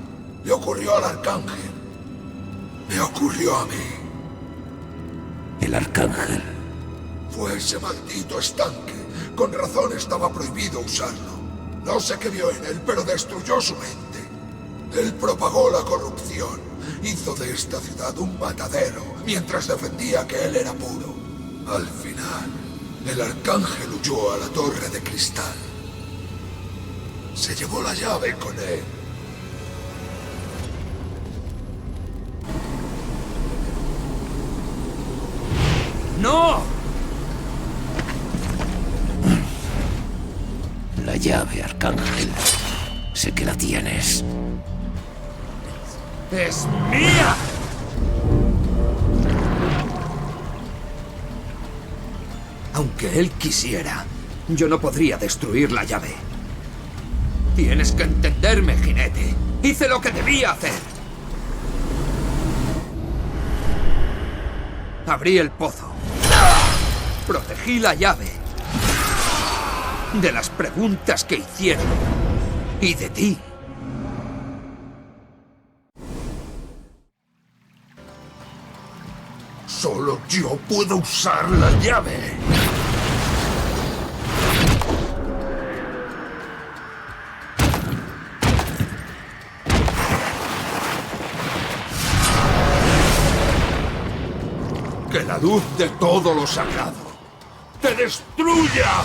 Speaker 10: Le ocurrió al arcángel. Me ocurrió a mí.
Speaker 2: El arcángel.
Speaker 10: Fue ese maldito estanque. Con razón estaba prohibido usarlo. No sé qué vio en él, pero destruyó su mente. Él propagó la corrupción. Hizo de esta ciudad un matadero, mientras defendía que él era puro. Al final, el arcángel huyó a la torre de cristal. Se llevó la llave con él.
Speaker 2: ¡No! La llave, arcángel. Sé que la tienes.
Speaker 10: ¡Es mía! Aunque él quisiera, yo no podría destruir la llave. Tienes que entenderme, jinete. Hice lo que debía hacer. Abrí el pozo. Protegí la llave de las preguntas que hicieron y de ti. Solo yo puedo usar la llave. Que la luz de todo lo sagrado te destruya.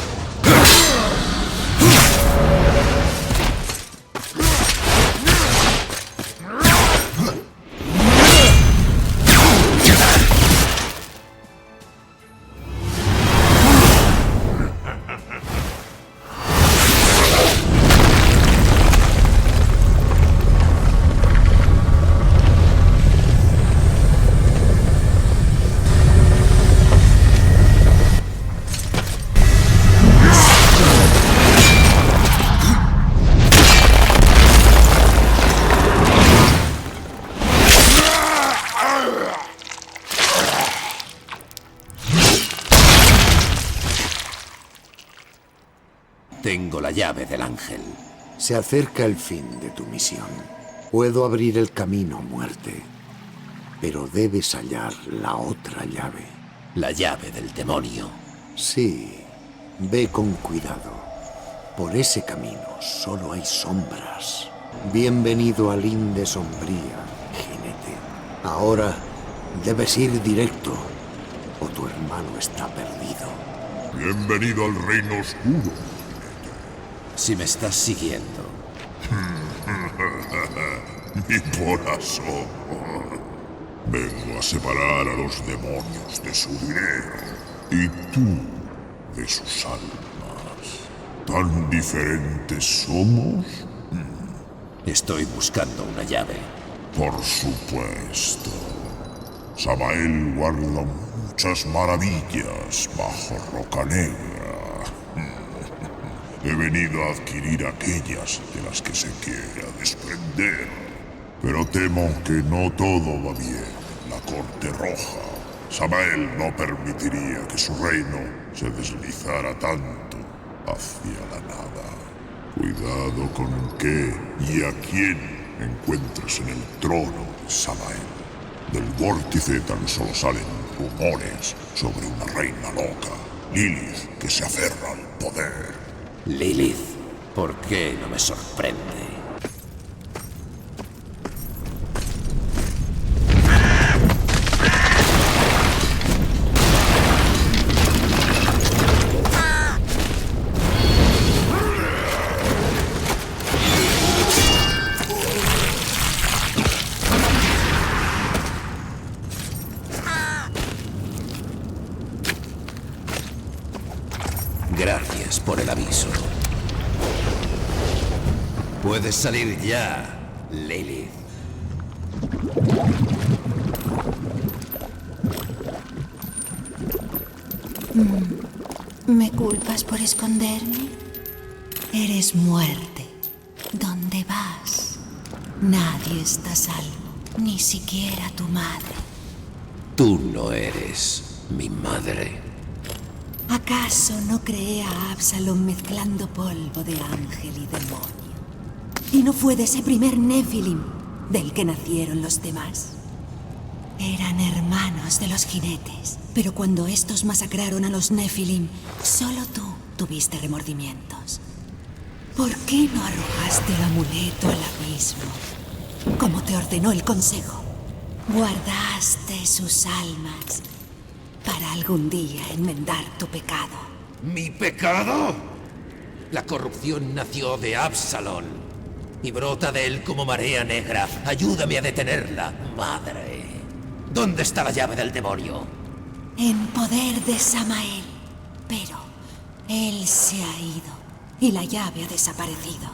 Speaker 2: Tengo la llave del ángel.
Speaker 1: Se acerca el fin de tu misión. Puedo abrir el camino, muerte. Pero debes hallar la otra llave.
Speaker 2: La llave del demonio.
Speaker 1: Sí. Ve con cuidado. Por ese camino solo hay sombras. Bienvenido a Linde Sombría, jinete. Ahora debes ir directo, o tu hermano está perdido.
Speaker 7: Bienvenido al reino oscuro.
Speaker 2: Si me estás siguiendo.
Speaker 7: Mi corazón. Vengo a separar a los demonios de su dinero y tú de sus almas. ¿Tan diferentes somos?
Speaker 2: Estoy buscando una llave.
Speaker 7: Por supuesto. Samael guarda muchas maravillas bajo roca negra. He venido a adquirir aquellas de las que se quiera desprender. Pero temo que no todo va bien en la Corte Roja. Samael no permitiría que su reino se deslizara tanto hacia la nada. Cuidado con qué y a quién encuentres en el trono de Samael. Del vórtice tan solo salen rumores sobre una reina loca, Lilith, que se aferra al poder.
Speaker 2: Lilith, ¿por qué no me sorprende? Gracias por el aviso. Puedes salir ya, Lilith.
Speaker 12: ¿Me culpas por esconderme? Eres muerte. ¿Dónde vas? Nadie está a salvo, ni siquiera tu madre.
Speaker 2: Tú no eres mi madre.
Speaker 12: ¿Acaso no creé a Absalom mezclando polvo de ángel y demonio? ¿Y no fue de ese primer Nephilim del que nacieron los demás? Eran hermanos de los jinetes, pero cuando estos masacraron a los Nephilim, solo tú tuviste remordimientos. ¿Por qué no arrojaste el amuleto al abismo, como te ordenó el consejo? Guardaste sus almas para algún día enmendar tu pecado.
Speaker 2: ¿Mi pecado? La corrupción nació de Absalón y brota de él como marea negra. Ayúdame a detenerla, madre. ¿Dónde está la llave del demonio?
Speaker 12: En poder de Samael, pero él se ha ido y la llave ha desaparecido.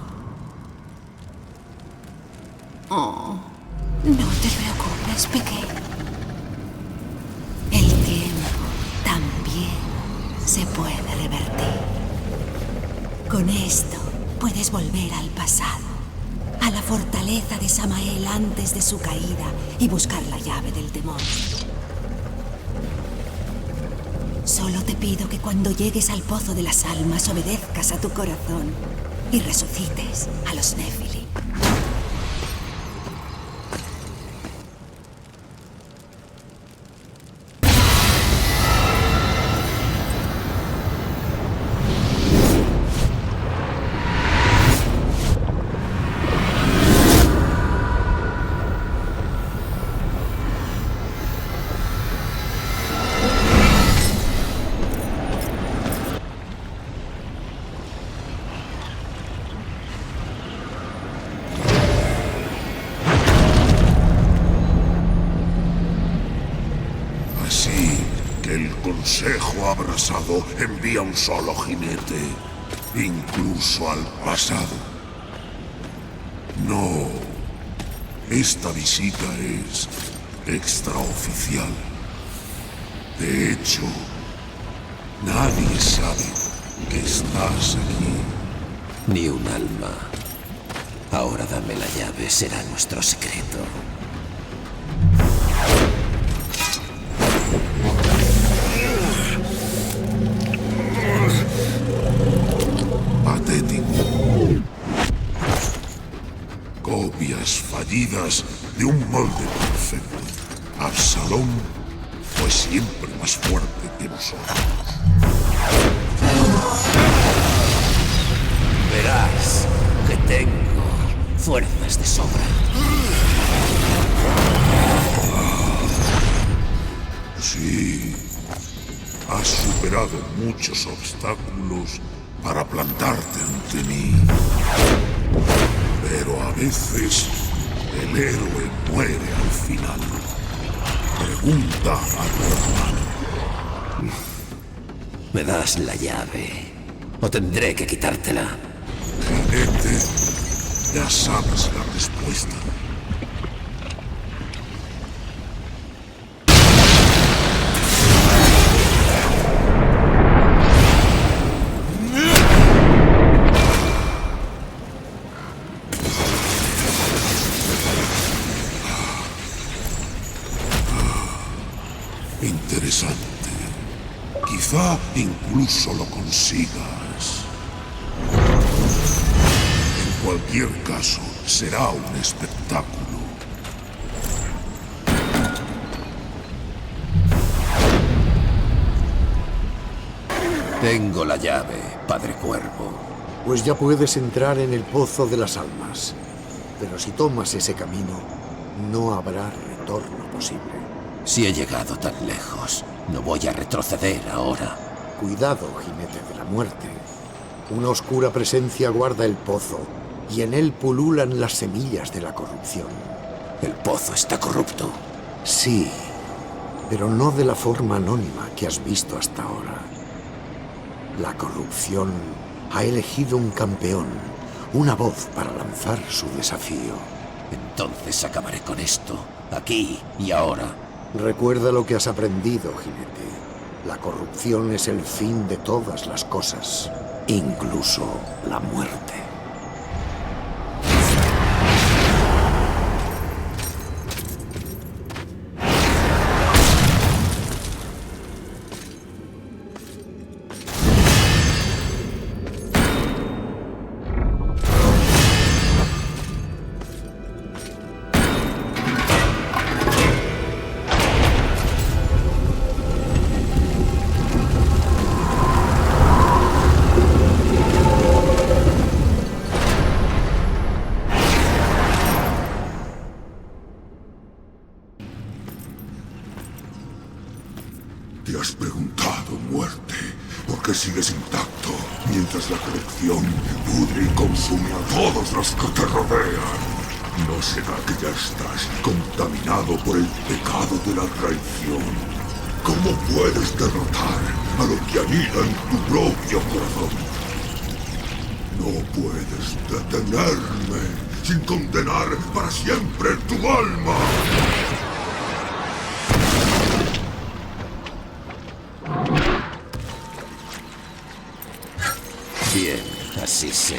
Speaker 12: Oh, no te preocupes, pequeño. El tiempo también se puede revertir. Con esto puedes volver al pasado, a la fortaleza de Samael antes de su caída y buscar la llave del demonio. Solo te pido que cuando llegues al pozo de las almas obedezcas a tu corazón y resucites a los Nephilim.
Speaker 7: Consejo abrasado envía un solo jinete, incluso al pasado. No, esta visita es extraoficial. De hecho, nadie sabe que estás aquí.
Speaker 2: Ni un alma. Ahora dame la llave, será nuestro secreto.
Speaker 7: Copias fallidas de un molde perfecto. Absalón fue siempre más fuerte que nosotros.
Speaker 2: Verás que tengo fuerzas de sobra.
Speaker 7: Sí, has superado muchos obstáculos para plantarte ante mí. Pero a veces el héroe muere al final. Pregunta a tu hermano.
Speaker 2: ¿Me das la llave o tendré que quitártela?
Speaker 7: Jinete, ya sabes la respuesta. Interesante. Quizá incluso lo consigas. En cualquier caso, será un espectáculo.
Speaker 2: Tengo la llave, Padre Cuervo.
Speaker 1: Pues ya puedes entrar en el Pozo de las Almas. Pero si tomas ese camino, no habrá retorno posible.
Speaker 2: Si he llegado tan lejos, no voy a retroceder ahora.
Speaker 1: Cuidado, jinete de la muerte. Una oscura presencia guarda el pozo, y en él pululan las semillas de la corrupción.
Speaker 2: ¿El pozo está corrupto?
Speaker 1: Sí, pero no de la forma anónima que has visto hasta ahora. La corrupción ha elegido un campeón, una voz para lanzar su desafío.
Speaker 2: Entonces acabaré con esto, aquí y ahora.
Speaker 1: Recuerda lo que has aprendido, jinete. La corrupción es el fin de todas las cosas, incluso la muerte.
Speaker 7: ¿Te has preguntado, muerte, por qué sigues intacto mientras la corrupción pudre y consume a todos los que te rodean? ¿No será que ya estás contaminado por el pecado de la traición? ¿Cómo puedes derrotar a lo que anida en tu propio corazón? No puedes detenerme sin condenar para siempre tu alma.
Speaker 2: Bien, así sea.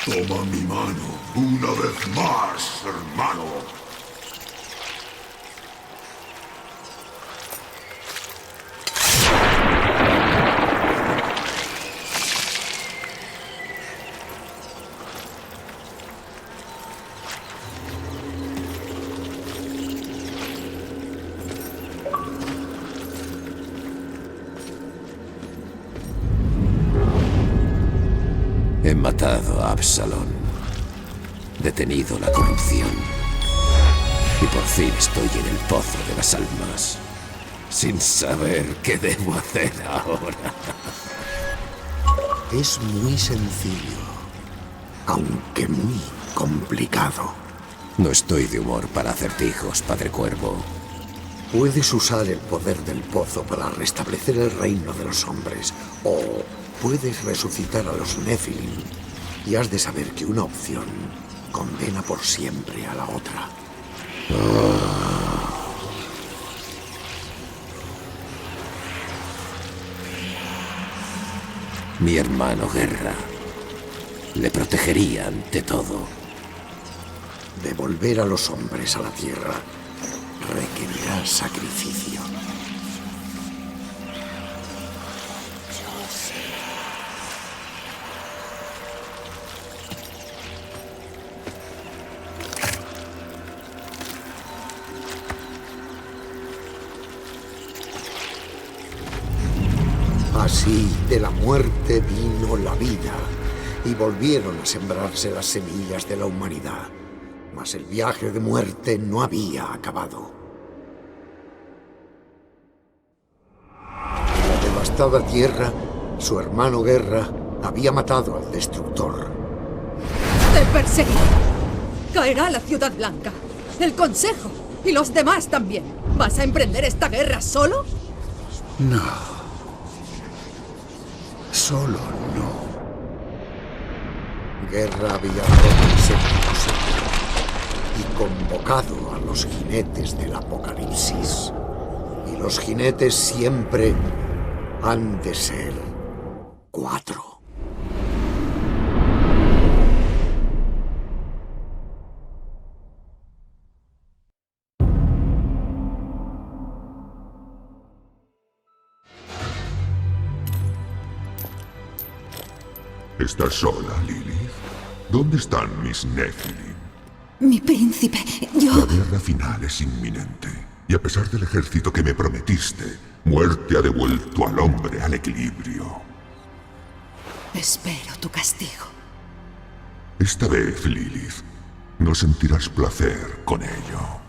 Speaker 7: Toma mi mano una vez más, hermano.
Speaker 2: He matado a Absalón, detenido la corrupción, y por fin estoy en el pozo de las almas, sin saber qué debo hacer ahora.
Speaker 1: Es muy sencillo, aunque muy complicado.
Speaker 2: No estoy de humor para acertijos, Padre Cuervo.
Speaker 1: Puedes usar el poder del pozo para restablecer el reino de los hombres, o puedes resucitar a los Nephilim, y has de saber que una opción condena por siempre a la otra.
Speaker 2: Mi hermano Guerra le protegería ante todo.
Speaker 1: Devolver a los hombres a la tierra requerirá sacrificio. Así de la muerte vino la vida, y volvieron a sembrarse las semillas de la humanidad. Mas el viaje de muerte no había acabado. En la devastada tierra, su hermano Guerra había matado al destructor.
Speaker 11: ¡Te perseguiré! Caerá la Ciudad Blanca, el Consejo y los demás también. ¿Vas a emprender esta guerra solo?
Speaker 3: No. Solo no.
Speaker 1: guerra había roto el séptimo sello y convocado a los jinetes del Apocalipsis. Y los jinetes siempre han de ser 4.
Speaker 7: ¿Estás sola, Lilith? ¿Dónde están mis Nephilim?
Speaker 12: Mi príncipe, yo...
Speaker 7: La guerra final es inminente. Y a pesar del ejército que me prometiste, muerte ha devuelto al hombre al equilibrio.
Speaker 12: Espero tu castigo.
Speaker 7: Esta vez, Lilith, no sentirás placer con ello.